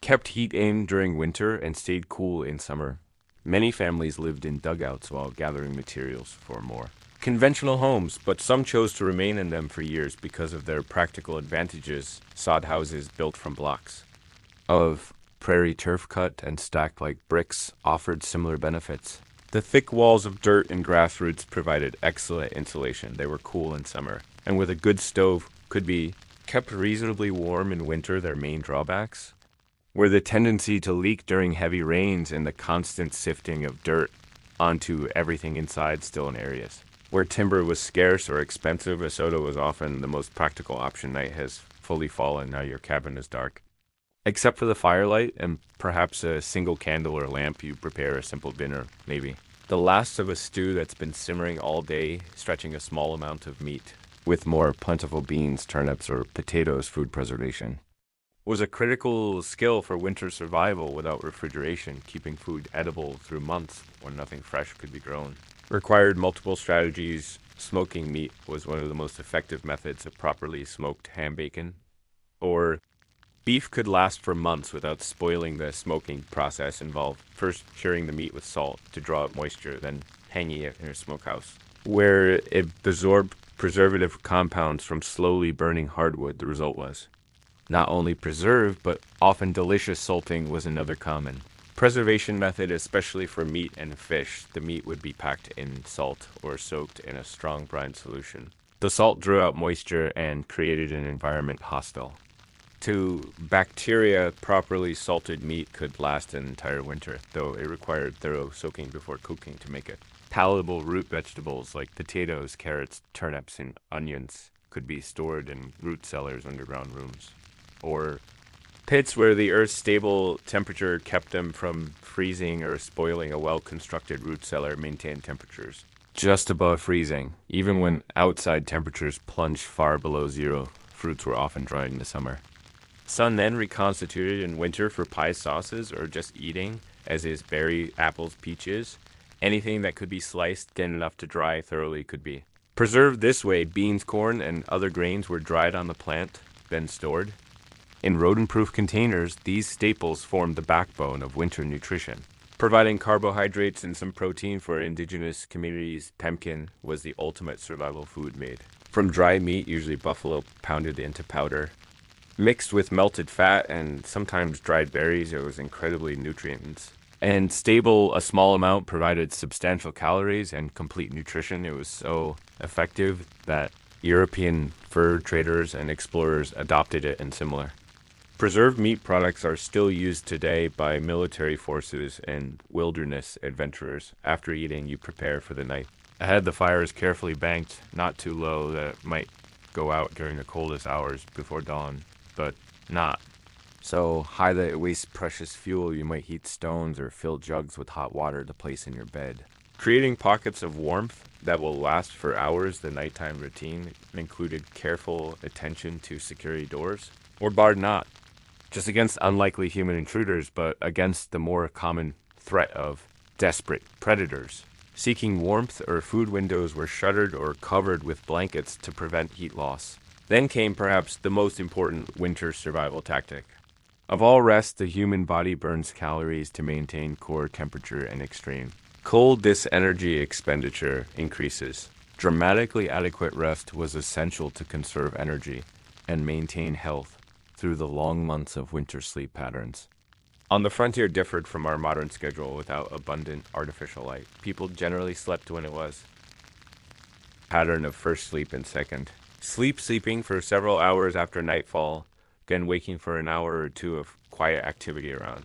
kept heat in during winter and stayed cool in summer. Many families lived in dugouts while gathering materials for more conventional homes, but some chose to remain in them for years because of their practical advantages. Sod houses built from blocks of prairie turf cut and stacked like bricks offered similar benefits. The thick walls of dirt and grass roots provided excellent insulation. They were cool in summer, and with a good stove could be kept reasonably warm in winter. Their main drawbacks were the tendency to leak during heavy rains and the constant sifting of dirt onto everything inside still in areas where timber was scarce or expensive. A soda was often the most practical option. Night has fully fallen, now your cabin is dark. Except for the firelight and perhaps a single candle or lamp, you prepare a simple dinner, maybe. The last of a stew that's been simmering all day, stretching a small amount of meat, with more plentiful beans, turnips, or potatoes, food preservation, was a critical skill for winter survival without refrigeration, keeping food edible through months when nothing fresh could be grown. Required multiple strategies. Smoking meat was one of the most effective methods of properly smoked ham bacon, or beef could last for months without spoiling. The smoking process involved first curing the meat with salt to draw out moisture, then hanging it in a smokehouse, where it absorbed preservative compounds from slowly burning hardwood. The result was not only preserved, but often delicious. Salting was another common preservation method, especially for meat and fish. The meat would be packed in salt or soaked in a strong brine solution. The salt drew out moisture and created an environment hostile to bacteria. Properly salted meat could last an entire winter, though it required thorough soaking before cooking to make it. Palatable root vegetables like potatoes, carrots, turnips, and onions could be stored in root cellars, underground rooms, or pits where the Earth's stable temperature kept them from freezing or spoiling. A well-constructed root cellar maintained temperatures just above freezing. Even when outside temperatures plunged far below zero, fruits were often dried in the summer. Sun then reconstituted in winter for pie sauces or just eating, as is berry, apples, peaches. Anything that could be sliced thin enough to dry thoroughly could be preserved this way. Beans, corn, and other grains were dried on the plant, then stored in rodent-proof containers. These staples formed the backbone of winter nutrition, providing carbohydrates and some protein for indigenous communities. Pemmican was the ultimate survival food, made from dry meat, usually buffalo, pounded into powder, mixed with melted fat and sometimes dried berries. It was incredibly nutrient and stable. A small amount provided substantial calories and complete nutrition. It was so effective that European fur traders and explorers adopted it, and similar preserved meat products are still used today by military forces and wilderness adventurers. After eating, you prepare for the night. Ahead, the fire is carefully banked, not too low that it might go out during the coldest hours before dawn, but not so high that it wastes precious fuel. You might heat stones or fill jugs with hot water to place in your bed, creating pockets of warmth that will last for hours. The nighttime routine included careful attention to security doors, or barred not just against unlikely human intruders, but against the more common threat of desperate predators seeking warmth, or food windows were shuttered or covered with blankets to prevent heat loss. Then came perhaps the most important winter survival tactic. Of all rest, the human body burns calories to maintain core temperature and extreme cold. This energy expenditure increases. Dramatically adequate rest was essential to conserve energy and maintain health through the long months of winter sleep patterns. On the frontier differed from our modern schedule without abundant artificial light. People generally slept when it was pattern of first sleep and second sleeping for several hours after nightfall, again waking for an hour or two of quiet activity around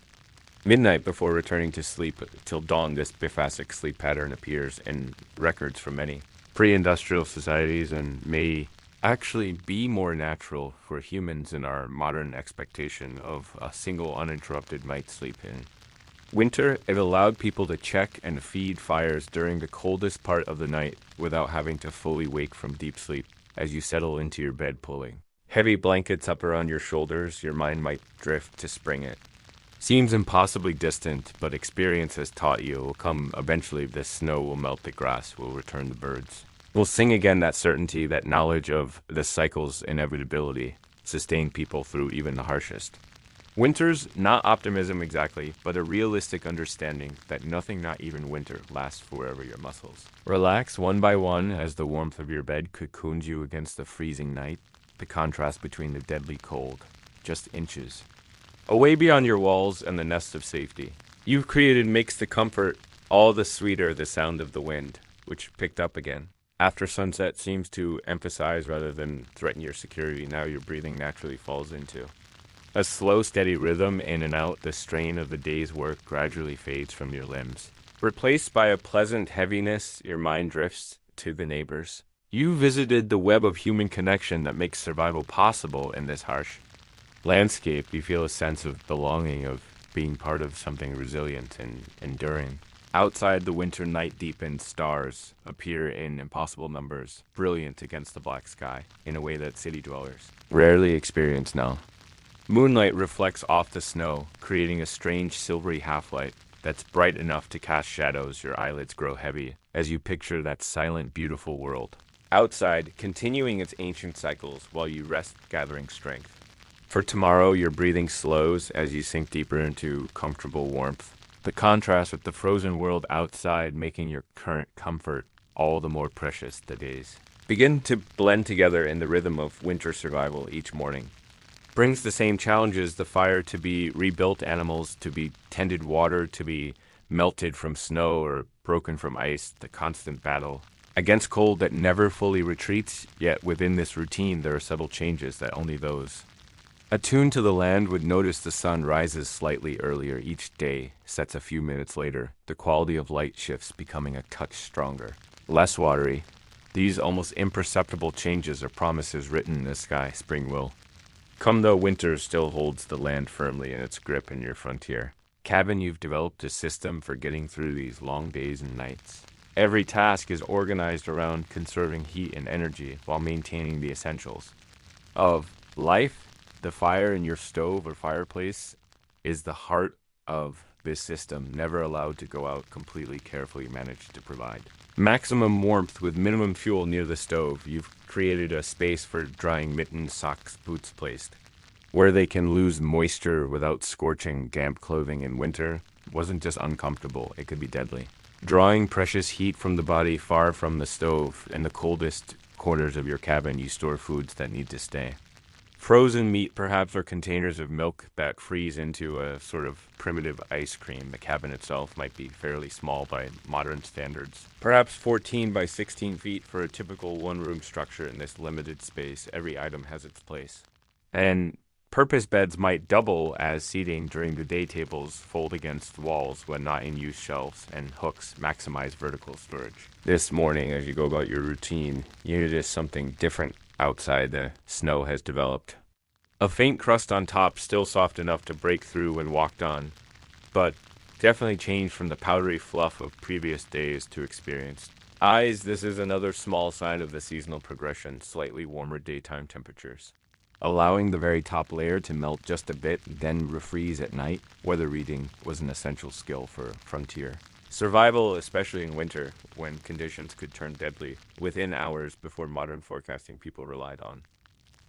midnight before returning to sleep till dawn. This biphasic sleep pattern appears in records from many pre-industrial societies and may actually be more natural for humans in our modern expectation of a single uninterrupted night's sleep. In winter, it allowed people to check and feed fires during the coldest part of the night without having to fully wake from deep sleep. As you settle into your bed, pulling heavy blankets up around your shoulders, your mind might drift to spring. It seems impossibly distant, but experience has taught you it will come eventually. The snow will melt the grass, will return the birds, will sing again. That certainty, that knowledge of the cycle's inevitability, sustain people through even the harshest Winter's not optimism exactly, but a realistic understanding that nothing, not even winter, lasts forever your muscles. Relax one by one as the warmth of your bed cocoons you against the freezing night, the contrast between the deadly cold, just inches. Away beyond your walls and the nest of safety. You've created makes the comfort all the sweeter the sound of the wind, which picked up again. After sunset seems to emphasize rather than threaten your security, now your breathing naturally falls into. A slow, steady rhythm in and out, the strain of the day's work gradually fades from your limbs. Replaced by a pleasant heaviness, your mind drifts to the neighbors. You visited the web of human connection that makes survival possible in this harsh landscape. You feel a sense of belonging, of being part of something resilient and enduring. Outside, the winter night deepens, stars appear in impossible numbers, brilliant against the black sky, in a way that city dwellers rarely experience now. Moonlight reflects off the snow, creating a strange silvery half-light that's bright enough to cast shadows. Your eyelids grow heavy as you picture that silent, beautiful world. Outside, continuing its ancient cycles while you rest, gathering strength. For tomorrow, your breathing slows as you sink deeper into comfortable warmth. The contrast with the frozen world outside making your current comfort all the more precious the days begin to blend together in the rhythm of winter survival each morning. Brings the same challenges, the fire to be rebuilt, animals to be tended, water to be melted from snow or broken from ice, the constant battle against cold that never fully retreats, yet within this routine there are subtle changes that only those attuned to the land would notice. The sun rises slightly earlier each day, sets a few minutes later. The quality of light shifts, becoming a touch stronger, less watery. These almost imperceptible changes are promises written in the sky. Spring will come, though winter still holds the land firmly in its grip in your frontier. Cabin, you've developed a system for getting through these long days and nights. Every task is organized around conserving heat and energy while maintaining the essentials of life. The fire in your stove or fireplace is the heart of this system, never allowed to go out, completely carefully managed to provide maximum warmth with minimum fuel near the stove. You've created a space for drying mittens, socks, boots placed where they can lose moisture without scorching. Damp clothing in winter wasn't just uncomfortable, it could be deadly. Drawing precious heat from the body far from the stove. In the coldest corners of your cabin, you store foods that need to stay. Frozen meat, perhaps, or containers of milk that freeze into a sort of primitive ice cream. The cabin itself might be fairly small by modern standards. Perhaps 14 by 16 feet for a typical one-room structure in this limited space. Every item has its place. And purpose beds might double as seating during the day. Tables fold against walls when not in use. Shelves and hooks maximize vertical storage. This morning, as you go about your routine, you notice something different. Outside, the snow has developed a faint crust on top, still soft enough to break through when walked on, but definitely changed from the powdery fluff of previous days to experienced. Eyes, this is another small sign of the seasonal progression, slightly warmer daytime temperatures, allowing the very top layer to melt just a bit, then refreeze at night. Weather reading was an essential skill for frontier survival, especially in winter, when conditions could turn deadly within hours before modern forecasting people relied on.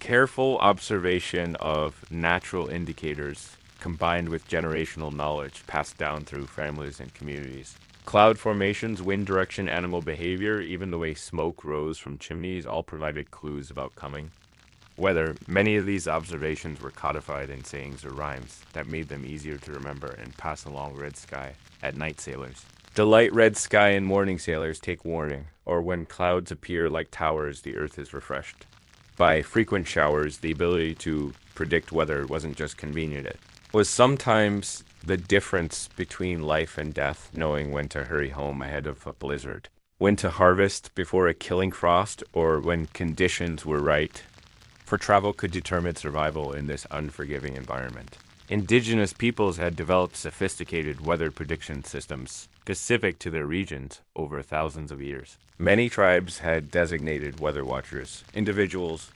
Careful observation of natural indicators combined with generational knowledge passed down through families and communities. Cloud formations, wind direction, animal behavior, even the way smoke rose from chimneys all provided clues about coming weather. Many of these observations were codified in sayings or rhymes that made them easier to remember and pass along. Red sky at night, sailors delight. Red sky in morning, sailors take warning. Or when clouds appear like towers, the earth is refreshed. By frequent showers, the ability to predict weather wasn't just convenient, it was sometimes the difference between life and death, knowing when to hurry home ahead of a blizzard, when to harvest before a killing frost, or when conditions were right for travel could determine survival in this unforgiving environment. Indigenous peoples had developed sophisticated weather prediction systems specific to their regions over thousands of years. Many tribes had designated weather watchers, individuals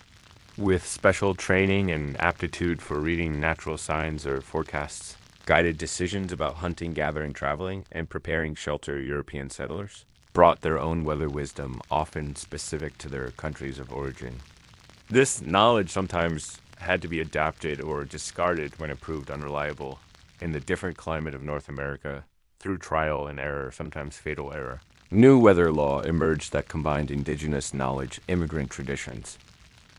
with special training and aptitude for reading natural signs or forecasts, guided decisions about hunting, gathering, traveling, and preparing shelter. European settlers brought their own weather wisdom, often specific to their countries of origin. This knowledge sometimes had to be adapted or discarded when it proved unreliable in the different climate of North America through trial and error, sometimes fatal error. New weather law emerged that combined indigenous knowledge, immigrant traditions,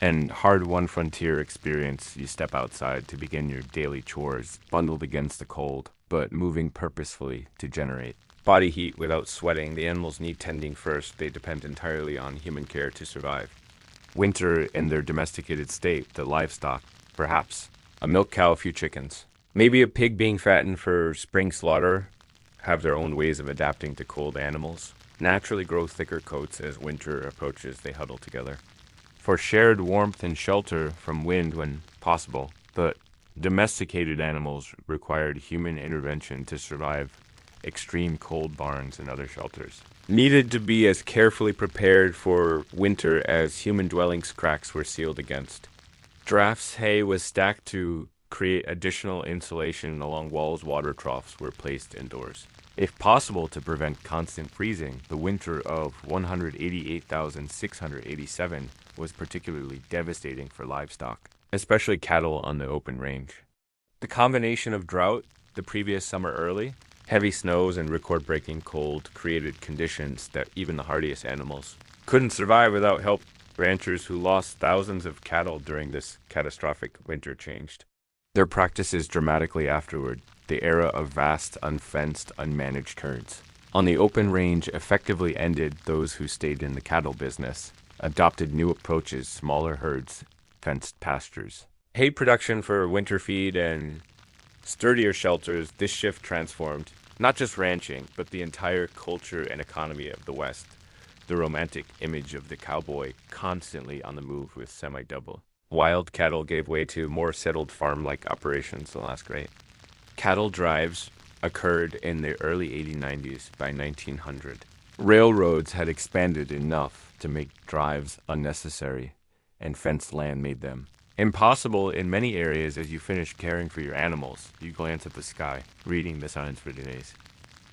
and hard-won frontier experience. You step outside to begin your daily chores, bundled against the cold, but moving purposefully to generate body heat without sweating. The animals need tending first. They depend entirely on human care to survive. Winter in their domesticated state, the livestock, perhaps a milk cow, a few chickens, maybe a pig being fattened for spring slaughter, have their own ways of adapting to cold animals. Naturally grow thicker coats as winter approaches. They huddle together for shared warmth and shelter from wind when possible. But domesticated animals required human intervention to survive extreme cold barns and other shelters. Needed to be as carefully prepared for winter as human dwellings cracks were sealed against. Drafts hay was stacked to create additional insulation along walls. Water troughs were placed indoors, if possible to prevent constant freezing. The winter of 188,687 was particularly devastating for livestock, especially cattle on the open range. The combination of drought the previous summer early, heavy snows, and record-breaking cold created conditions that even the hardiest animals couldn't survive without help. Ranchers who lost thousands of cattle during this catastrophic winter changed their practices dramatically afterward. The era of vast, unfenced, unmanaged herds on the open range effectively ended. Those who stayed in the cattle business adopted new approaches, smaller herds, fenced pastures, hay production for winter feed, and sturdier shelters. This shift transformed not just ranching, but the entire culture and economy of the West. The romantic image of the cowboy constantly on the move with semi-double wild cattle gave way to more settled farm-like operations. The last great cattle drives occurred in the early 1890s. By 1900, railroads had expanded enough to make drives unnecessary, and fenced land made them impossible in many areas. As you finish caring for your animals, you glance at the sky, reading the signs for today's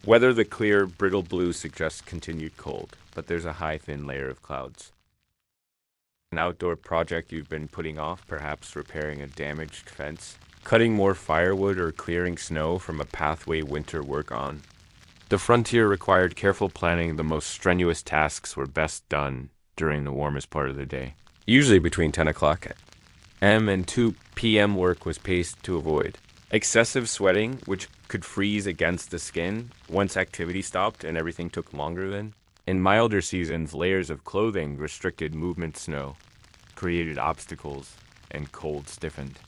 weather. The clear, brittle blue suggests continued cold, but there's a high, thin layer of clouds. An outdoor project you've been putting off, perhaps repairing a damaged fence, cutting more firewood, or clearing snow from a pathway winter work on. The frontier required careful planning. The most strenuous tasks were best done during the warmest part of the day, usually between 10 o'clock a.m. and 2 p.m. Work was paced to avoid excessive sweating, which could freeze against the skin once activity stopped and everything took longer than. In milder seasons, layers of clothing restricted movement. Snow created obstacles, and cold stiffened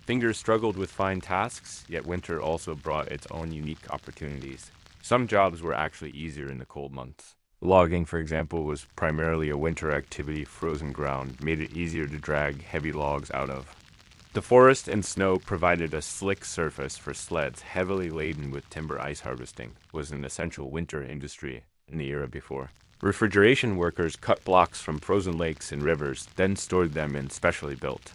fingers struggled with fine tasks. Yet winter also brought its own unique opportunities. Some jobs were actually easier in the cold months. Logging, for example, was primarily a winter activity. Frozen ground made it easier to drag heavy logs out of. The forest and snow provided a slick surface for sleds. Heavily laden with timber, ice harvesting was an essential winter industry in the era before. Refrigeration workers cut blocks from frozen lakes and rivers, then stored them in specially built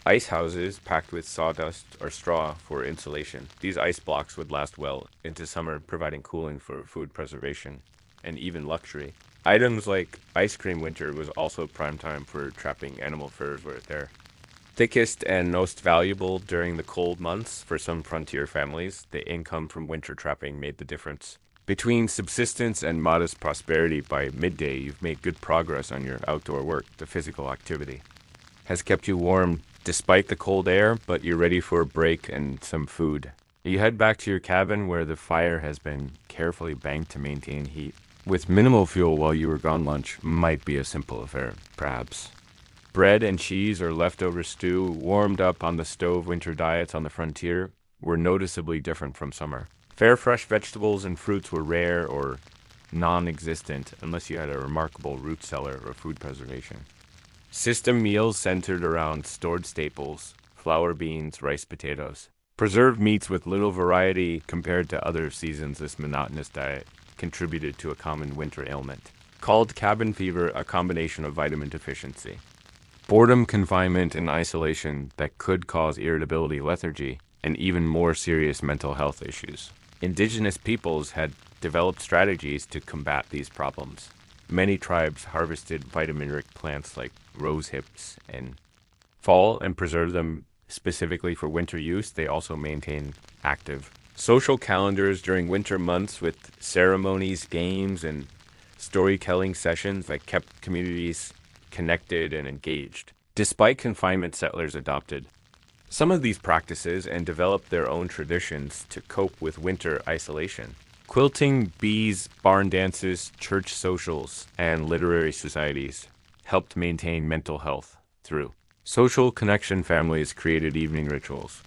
ice houses packed with sawdust or straw for insulation. These ice blocks would last well into summer, providing cooling for food preservation and even luxury. Items like ice cream winter was also prime time for trapping. Animal furs were their thickest and most valuable during the cold months. For some frontier families, the income from winter trapping made the difference between subsistence and modest prosperity. By midday, you've made good progress on your outdoor work. The physical activity has kept you warm despite the cold air, but you're ready for a break and some food. You head back to your cabin where the fire has been carefully banked to maintain heat. With minimal fuel while you were gone, lunch might be a simple affair, perhaps. Bread and cheese or leftover stew warmed up on the stove. Winter diets on the frontier were noticeably different from summer. Fair fresh vegetables and fruits were rare or non-existent unless you had a remarkable root cellar or food preservation. System meals centered around stored staples, flour, beans, rice, potatoes. Preserved meats with little variety compared to other seasons. This monotonous diet contributed to a common winter ailment called cabin fever, a combination of vitamin deficiency, boredom, confinement, and isolation that could cause irritability, lethargy, and even more serious mental health issues. Indigenous peoples had developed strategies to combat these problems. Many tribes harvested vitamin-rich plants like rose hips and fall and preserve them specifically for winter use. They also maintain active social calendars during winter months with ceremonies, games, and storytelling sessions that kept communities connected and engaged. Despite confinement, settlers adopted some of these practices and developed their own traditions to cope with winter isolation. Quilting, bees, barn dances, church socials, and literary societies helped maintain mental health through social connection. Families created evening rituals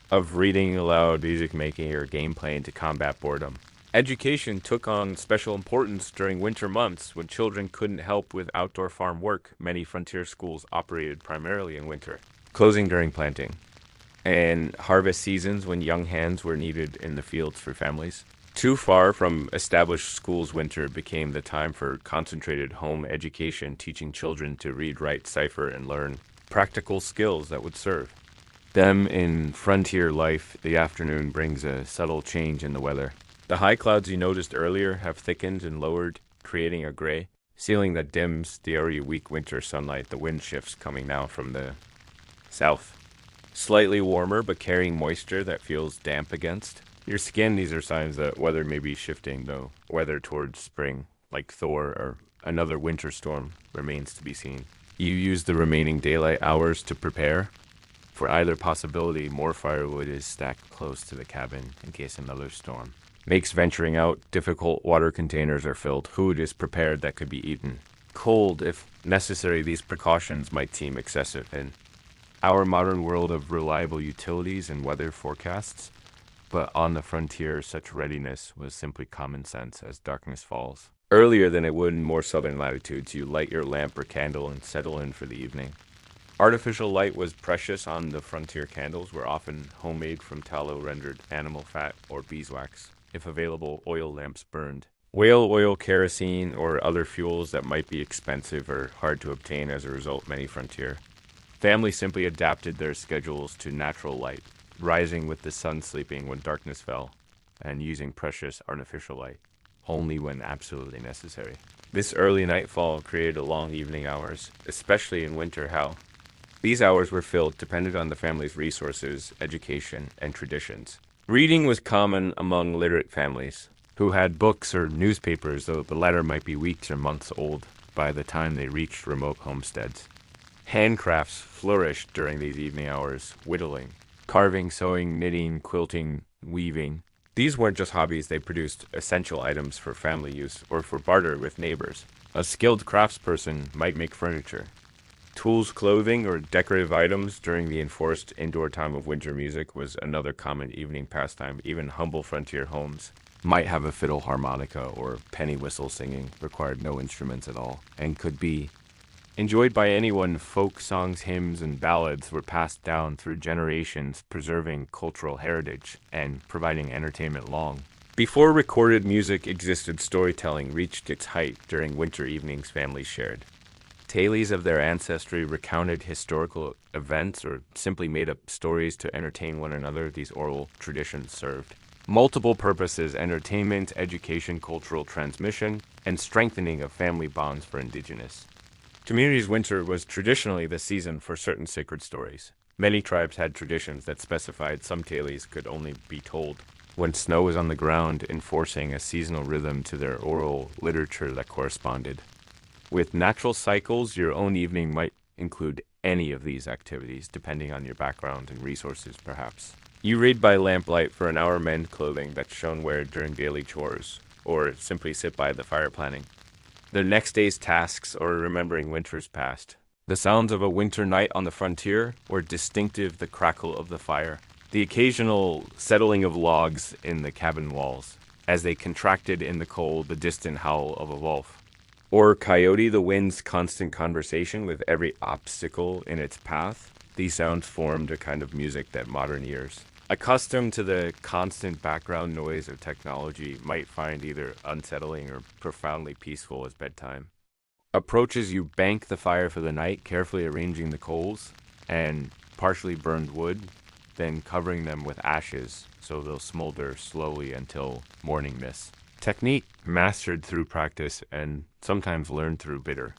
of reading aloud, music making, or game playing to combat boredom. Education took on special importance during winter months when children couldn't help with outdoor farm work. Many frontier schools operated primarily in winter, closing during planting and harvest seasons when young hands were needed in the fields for families. Too far from established schools, winter became the time for concentrated home education, teaching children to read, write, cipher, and learn practical skills that would serve them in frontier life. The afternoon brings a subtle change in the weather. The high clouds you noticed earlier have thickened and lowered, creating a gray ceiling that dims the already weak winter sunlight. The wind shifts coming now from the south. Slightly warmer, but carrying moisture that feels damp against your skin. These are signs that weather may be shifting, though. Weather towards spring, like Thor or another winter storm, remains to be seen. You use the remaining daylight hours to prepare for either possibility. More firewood is stacked close to the cabin in case another storm makes venturing out difficult. Water containers are filled. Food is prepared that could be eaten. Cold, if necessary. These precautions might seem excessive in our modern world of reliable utilities and weather forecasts, but on the frontier, such readiness was simply common sense. As darkness falls earlier than it would in more southern latitudes, you light your lamp or candle and settle in for the evening. Artificial light was precious on the frontier. Candles were often homemade from tallow, rendered animal fat, or beeswax. If available, oil lamps burned whale oil, kerosene, or other fuels that might be expensive or hard to obtain. As a result, many frontier families simply adapted their schedules to natural light, rising with the sun, sleeping when darkness fell, and using precious artificial light only when absolutely necessary. This early nightfall created long evening hours, especially in winter. How these hours were filled depended on the family's resources, education, and traditions. Reading was common among literate families who had books or newspapers, though the latter might be weeks or months old by the time they reached remote homesteads. Handcrafts flourished during these evening hours. Whittling, carving, sewing, knitting, quilting, weaving. These weren't just hobbies, they produced essential items for family use or for barter with neighbors. A skilled craftsperson might make furniture, tools, clothing, or decorative items. During the enforced indoor time of winter, music was another common evening pastime. Even humble frontier homes might have a fiddle, harmonica, or penny whistle. Singing required no instruments at all and could be enjoyed by anyone. Folk songs, hymns, and ballads were passed down through generations, preserving cultural heritage and providing entertainment long before recorded music existed. Storytelling reached its height during winter evenings. Families shared tales of their ancestry, recounted historical events, or simply made up stories to entertain one another. These oral traditions served multiple purposes: entertainment, education, cultural transmission, and strengthening of family bonds for indigenous communities. Winter was traditionally the season for certain sacred stories. Many tribes had traditions that specified some tales could only be told when snow was on the ground, enforcing a seasonal rhythm to their oral literature that corresponded with natural cycles. Your own evening might include any of these activities, depending on your background and resources, perhaps. You read by lamplight for an hour, mend clothing that's shown wear during daily chores, or simply sit by the fire planning the next day's tasks or remembering winters past. The sounds of a winter night on the frontier were distinctive: the crackle of the fire, the occasional settling of logs in the cabin walls as they contracted in the cold, the distant howl of a wolf or coyote, the wind's constant conversation with every obstacle in its path. These sounds formed a kind of music that modern ears, accustomed to the constant background noise of technology, might find either unsettling or profoundly peaceful as bedtime approaches. You bank the fire for the night, carefully arranging the coals and partially burned wood, then covering them with ashes so they'll smolder slowly until morning mist. Technique mastered through practice and sometimes learned through bitter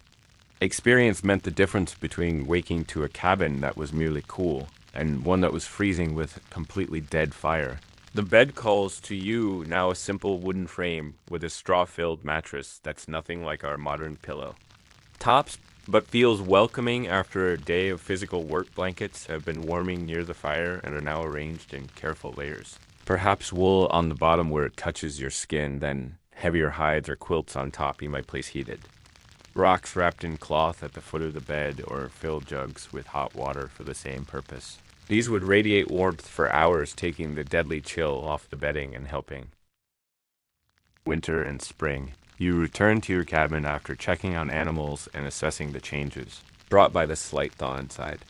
Experience meant the difference between waking to a cabin that was merely cool and one that was freezing with completely dead fire. The bed calls to you now a simple wooden frame with a straw-filled mattress that's nothing like our modern pillow. Tops, but feels welcoming after a day of physical work. Blankets have been warming near the fire and are now arranged in careful layers. Perhaps wool on the bottom where it touches your skin, then heavier hides or quilts on top you might place heated. Rocks wrapped in cloth at the foot of the bed or fill jugs with hot water for the same purpose. These would radiate warmth for hours, taking the deadly chill off the bedding and helping. Winter and spring. You return to your cabin after checking on animals and assessing the changes brought by the slight thaw inside.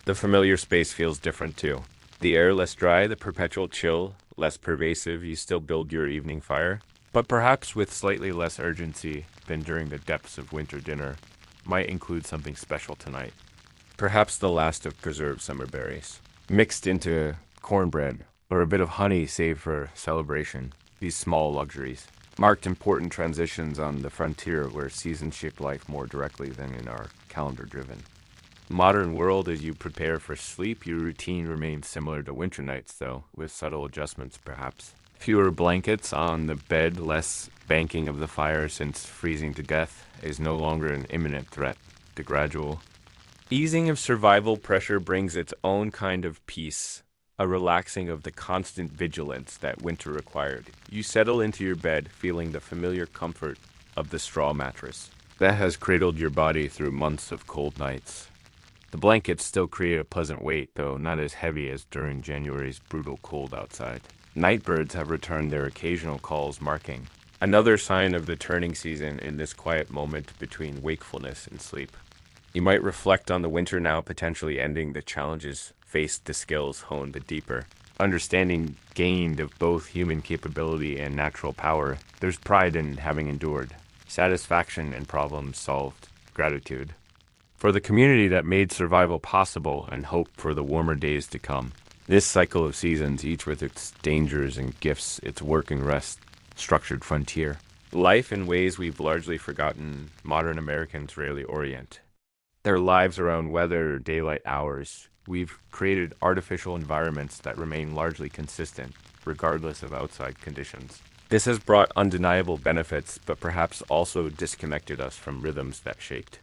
The familiar space feels different too. The air less dry, the perpetual chill less pervasive. You still build your evening fire, but perhaps with slightly less urgency than during the depths of winter dinner. Might include something special tonight. Perhaps the last of preserved summer berries, mixed into cornbread, or a bit of honey saved for celebration. These small luxuries marked important transitions on the frontier where seasons shape life more directly than in our calendar-driven modern world. As you prepare for sleep, your routine remains similar to winter nights, though, with subtle adjustments perhaps. Fewer blankets on the bed, less banking of the fire since freezing to death is no longer an imminent threat. The gradual easing of survival pressure brings its own kind of peace, a relaxing of the constant vigilance that winter required. You settle into your bed, feeling the familiar comfort of the straw mattress that has cradled your body through months of cold nights. The blankets still create a pleasant weight, though not as heavy as during January's brutal cold outside. Nightbirds have returned their occasional calls, marking another sign of the turning season in this quiet moment between wakefulness and sleep. You might reflect on the winter now potentially ending, the challenges faced, the skills honed, the deeper understanding gained of both human capability and natural power. There's pride in having endured, satisfaction in problems solved, gratitude for the community that made survival possible, and hope for the warmer days to come. This cycle of seasons, each with its dangers and gifts, its work and rest, structured frontier. Life in ways we've largely forgotten, modern Americans rarely orient their lives around weather or daylight hours. We've created artificial environments that remain largely consistent, regardless of outside conditions. This has brought undeniable benefits, but perhaps also disconnected us from rhythms that shaped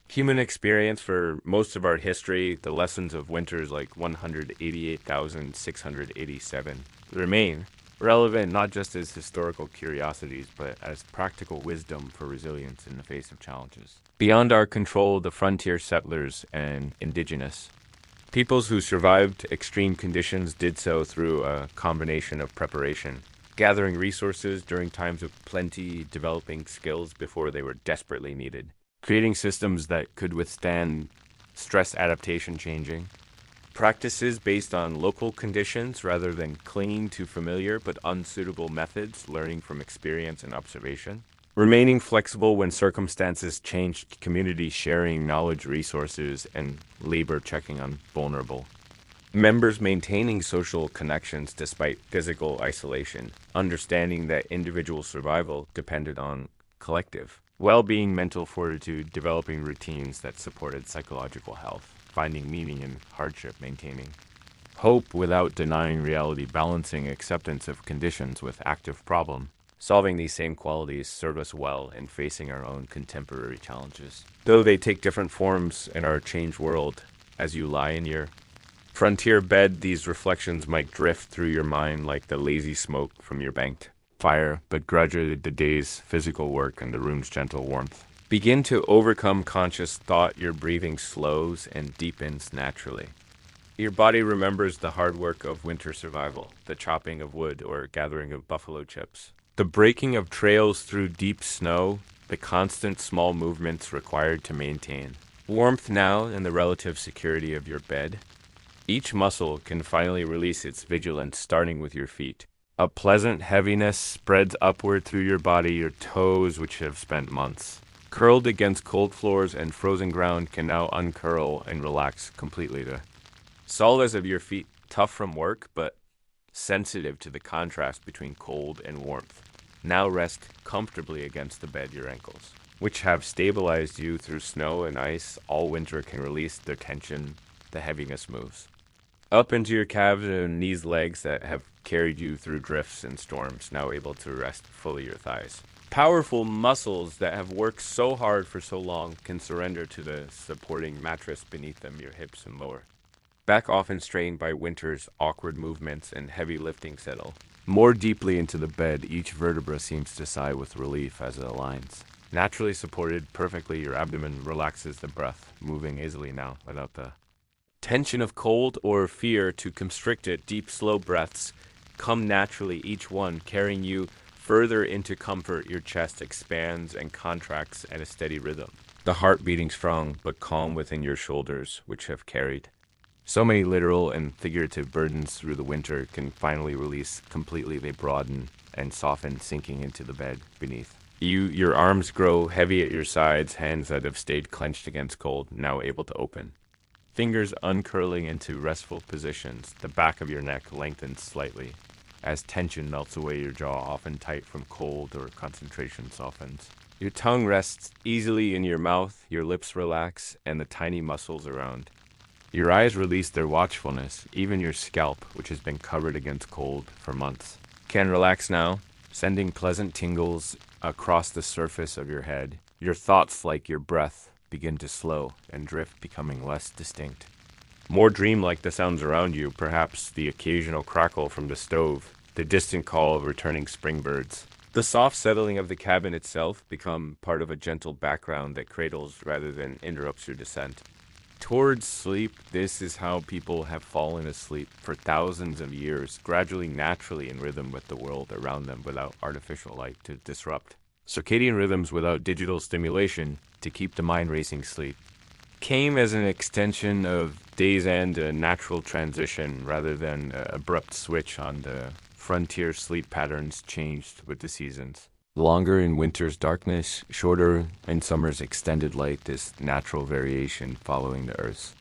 human experience for most of our history. The lessons of winters like 188,687 remain relevant not just as historical curiosities, but as practical wisdom for resilience in the face of challenges beyond our control. The frontier settlers and indigenous peoples who survived extreme conditions did so through a combination of preparation, gathering resources during times of plenty, developing skills before they were desperately needed, creating systems that could withstand stress adaptation, changing practices based on local conditions rather than clinging to familiar but unsuitable methods, learning from experience and observation, remaining flexible when circumstances changed, community sharing knowledge, resources, and labor checking on vulnerable members, maintaining social connections despite physical isolation, understanding that individual survival depended on collective well-being, mental fortitude, developing routines that supported psychological health, finding meaning in hardship, maintaining hope without denying reality, balancing acceptance of conditions with active problem solving. These same qualities serve us well in facing our own contemporary challenges, though they take different forms in our changed world. As you lie in your frontier bed, these reflections might drift through your mind like the lazy smoke from your banked fire, but gradually the day's physical work and the room's gentle warmth begin to overcome conscious thought. Your breathing slows and deepens naturally. Your body remembers the hard work of winter survival, the chopping of wood or gathering of buffalo chips, the breaking of trails through deep snow, the constant small movements required to maintain warmth now in the relative security of your bed. Each muscle can finally release its vigilance, starting with your feet. A pleasant heaviness spreads upward through your body. Your toes, which have spent months curled against cold floors and frozen ground, can now uncurl and relax completely. The soles of your feet, tough from work but sensitive to the contrast between cold and warmth, now rest comfortably against the bed. Your ankles, which have stabilized you through snow and ice all winter, can release the tension the heaviness moves. Up into your calves and knees, legs that have carried you through drifts and storms, now able to rest fully your thighs. Powerful muscles that have worked so hard for so long can surrender to the supporting mattress beneath them, your hips and lower. Back often strained by winter's awkward movements and heavy lifting settle. More deeply into the bed, each vertebra seems to sigh with relief as it aligns. Naturally supported perfectly, your abdomen relaxes the breath, moving easily now without the tension of cold or fear to constrict it. Deep, slow breaths come naturally, each one carrying you further into comfort. Your chest expands and contracts at a steady rhythm. The heart beating strong but calm within your shoulders, which have carried so many literal and figurative burdens through the winter, can finally release completely. They broaden and soften, sinking into the bed beneath. Your arms grow heavy at your sides, hands that have stayed clenched against cold, now able to open. Fingers uncurling into restful positions, the back of your neck lengthens slightly as tension melts away. Your jaw, often tight from cold or concentration, softens. Your tongue rests easily in your mouth, your lips relax, and the tiny muscles around your eyes release their watchfulness. Even your scalp, which has been covered against cold for months, can relax now, sending pleasant tingles across the surface of your head. Your thoughts, like your breath, begin to slow and drift, becoming less distinct. More dreamlike, the sounds around you, perhaps the occasional crackle from the stove, the distant call of returning spring birds. The soft settling of the cabin itself become part of a gentle background that cradles rather than interrupts your descent towards sleep. This is how people have fallen asleep for thousands of years, gradually, naturally in rhythm with the world around them without artificial light to disrupt. Circadian rhythms without digital stimulation to keep the mind racing. Sleep came as an extension of day's end, a natural transition rather than an abrupt switch on the frontier. Sleep patterns changed with the seasons. Longer in winter's darkness, shorter in summer's extended light, this natural variation following the Earth's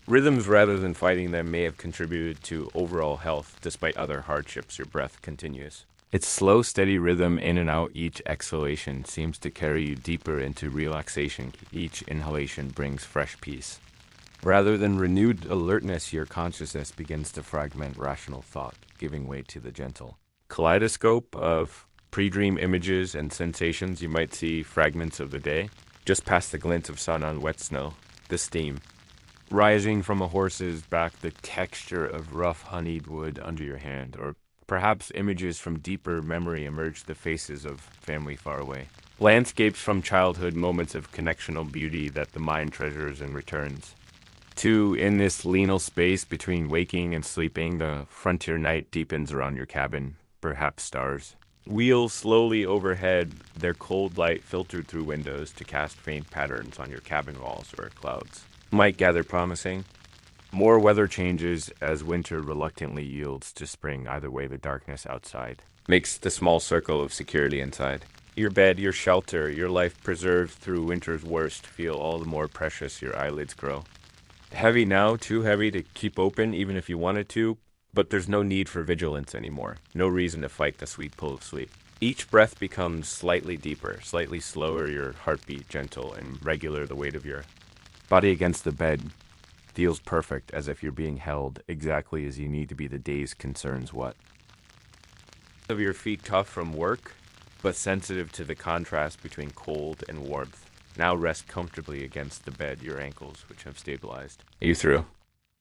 rhythms rather than fighting them may have contributed to overall health. Despite other hardships, your breath continues. Its slow, steady rhythm in and out, each exhalation seems to carry you deeper into relaxation. Each inhalation brings fresh peace. Rather than renewed alertness, your consciousness begins to fragment rational thought, giving way to the gentle kaleidoscope of pre-dream images and sensations. You might see fragments of the day, just past the glint of sun on wet snow, the steam rising from a horse's back, the texture of rough honeyed wood under your hand, or perhaps images from deeper memory emerge, the faces of family far away. Landscapes from childhood, moments of connectional beauty that the mind treasures and returns to. In this liminal space between waking and sleeping, the frontier night deepens around your cabin, perhaps stars wheel slowly overhead, their cold light filtered through windows to cast faint patterns on your cabin walls where clouds might gather, promising more weather changes as winter reluctantly yields to spring. Either way, the darkness outside makes the small circle of security inside. Your bed, your shelter, your life preserved through winter's worst feel all the more precious. Your eyelids grow heavy now, too heavy to keep open even if you wanted to. But there's no need for vigilance anymore. No reason to fight the sweet pull of sleep. Each breath becomes slightly deeper, slightly slower, your heartbeat gentle and regular. The weight of your body against the bed feels perfect, as if you're being held exactly as you need to be. The day's concerns what? Of your feet tough from work, but sensitive to the contrast between cold and warmth, now rest comfortably against the bed, your ankles, which have stabilized you through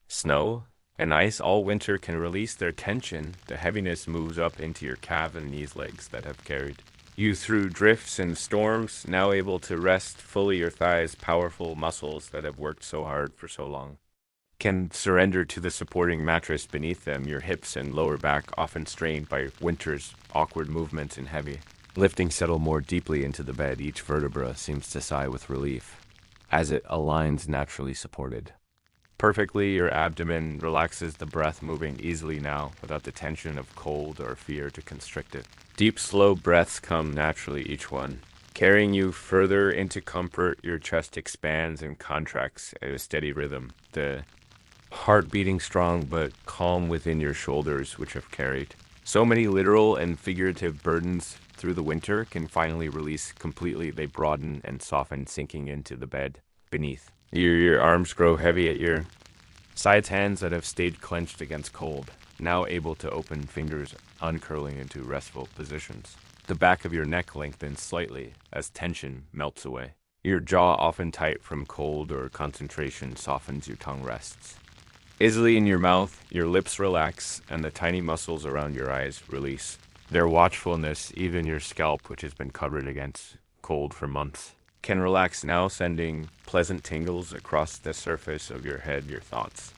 snow and ice all winter, can release their tension. The heaviness moves up into your calf and knees, legs that have carried you through drifts and storms, now able to rest fully. Your thighs, powerful muscles that have worked so hard for so long, can surrender to the supporting mattress beneath them. Your hips and lower back, often strained by winter's awkward movements and heavy lifting, settle more deeply into the bed. Each vertebra seems to sigh with relief as it aligns, naturally supported perfectly. Your abdomen relaxes, the breath moving easily now without the tension of cold or fear to constrict it. Deep, slow breaths come naturally, each one carrying you further into comfort. Your chest expands and contracts at a steady rhythm, the heart beating strong but calm within your shoulders, which have carried so many literal and figurative burdens through the winter can finally release completely. They broaden and soften, sinking into the bed beneath. Your arms grow heavy at your sides, hands that have stayed clenched against cold, now able to open, fingers uncurling into restful positions. The back of your neck lengthens slightly as tension melts away. Your jaw, often tight from cold or concentration, softens, your tongue rests. Easily in your mouth, your lips relax, and the tiny muscles around your eyes release. Their watchfulness, even your scalp, which has been covered against cold for months, can relax now, sending pleasant tingles across the surface of your head, your thoughts.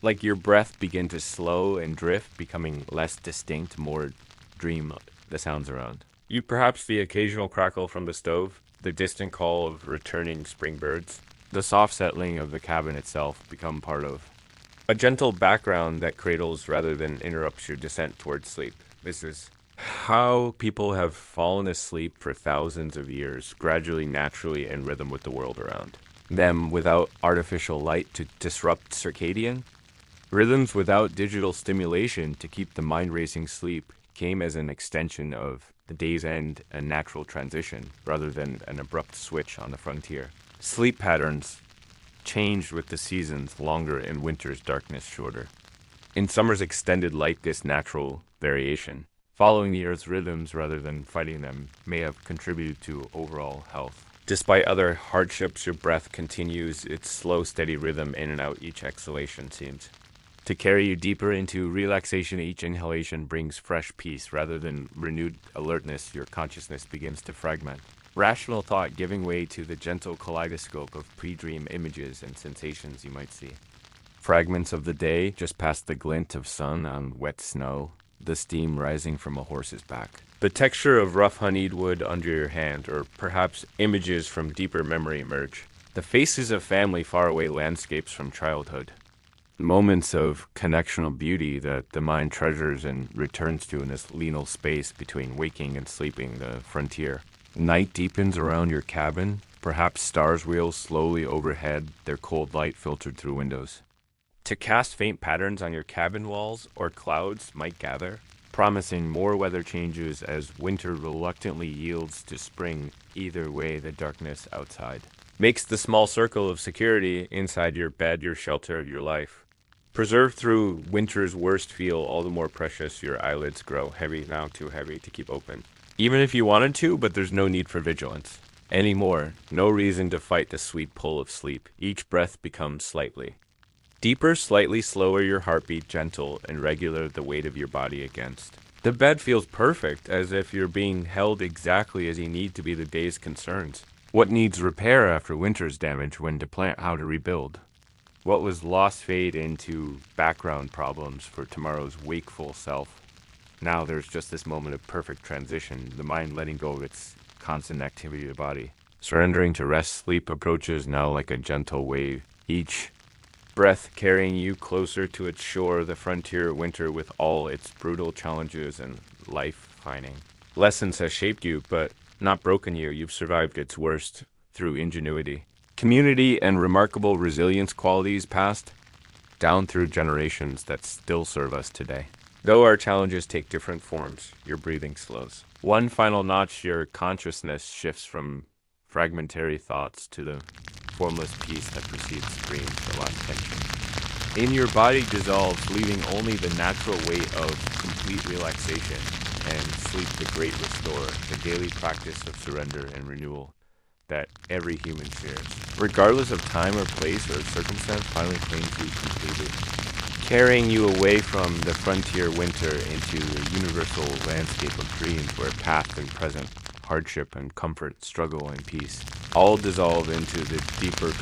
Like your breath begin to slow and drift, becoming less distinct, more dream the sounds around. You perhaps the occasional crackle from the stove, the distant call of returning spring birds. The soft settling of the cabin itself become part of a gentle background that cradles rather than interrupts your descent towards sleep. This is how people have fallen asleep for thousands of years, gradually, naturally, in rhythm with the world around them, without artificial light to disrupt circadian rhythms, without digital stimulation to keep the mind racing. Sleep came as an extension of the day's end, a natural transition, rather than an abrupt switch on the frontier. Sleep patterns changed with the seasons, longer in winter's darkness, shorter. In summer's extended light, this natural variation, following the Earth's rhythms rather than fighting them, may have contributed to overall health. Despite other hardships, your breath continues its slow, steady rhythm in and out. Each exhalation seems to carry you deeper into relaxation. Each inhalation brings fresh peace rather than renewed alertness. Your consciousness begins to fragment, rational thought giving way to the gentle kaleidoscope of pre-dream images and sensations you might see. Fragments of the day, just past the glint of sun on wet snow, the steam rising from a horse's back, the texture of rough honeyed wood under your hand, or perhaps images from deeper memory emerge. The faces of family, faraway landscapes from childhood. Moments of connectional beauty that the mind treasures and returns to in this liminal space between waking and sleeping, the frontier. Night deepens around your cabin, perhaps stars wheel slowly overhead, their cold light filtered through windows to cast faint patterns on your cabin walls, or clouds might gather, promising more weather changes as winter reluctantly yields to spring. Either way, the darkness outside makes the small circle of security inside your bed your shelter of your life. Preserved through winter's worst feel all the more precious. Your eyelids grow heavy, now too heavy to keep open, even if you wanted to, but there's no need for vigilance anymore. No reason to fight the sweet pull of sleep. Each breath becomes slightly deeper, slightly slower, your heartbeat gentle and regular, the weight of your body against. The bed feels perfect, as if you're being held exactly as you need to be. The day's concerns. What needs repair after winter's damage, when to plan how to rebuild? What was lost fade into background problems for tomorrow's wakeful self. Now there's just this moment of perfect transition, the mind letting go of its constant activity of the body. Surrendering to rest, sleep approaches now like a gentle wave. Each breath carrying you closer to its shore, the frontier winter with all its brutal challenges and life-defining lessons has shaped you, but not broken you. You've survived its worst through ingenuity, community, and remarkable resilience, qualities passed down through generations that still serve us today. Though our challenges take different forms, your breathing slows. One final notch, your consciousness shifts from fragmentary thoughts to the formless peace that precedes dreams, the last tension in your body dissolves, leaving only the natural weight of complete relaxation and sleep, the great restorer, the daily practice of surrender and renewal that every human shares. Regardless of time or place or circumstance, finally claims you completely, carrying you away from the frontier winter into the universal landscape of dreams where past and present, hardship and comfort, struggle and peace all dissolve into the deeper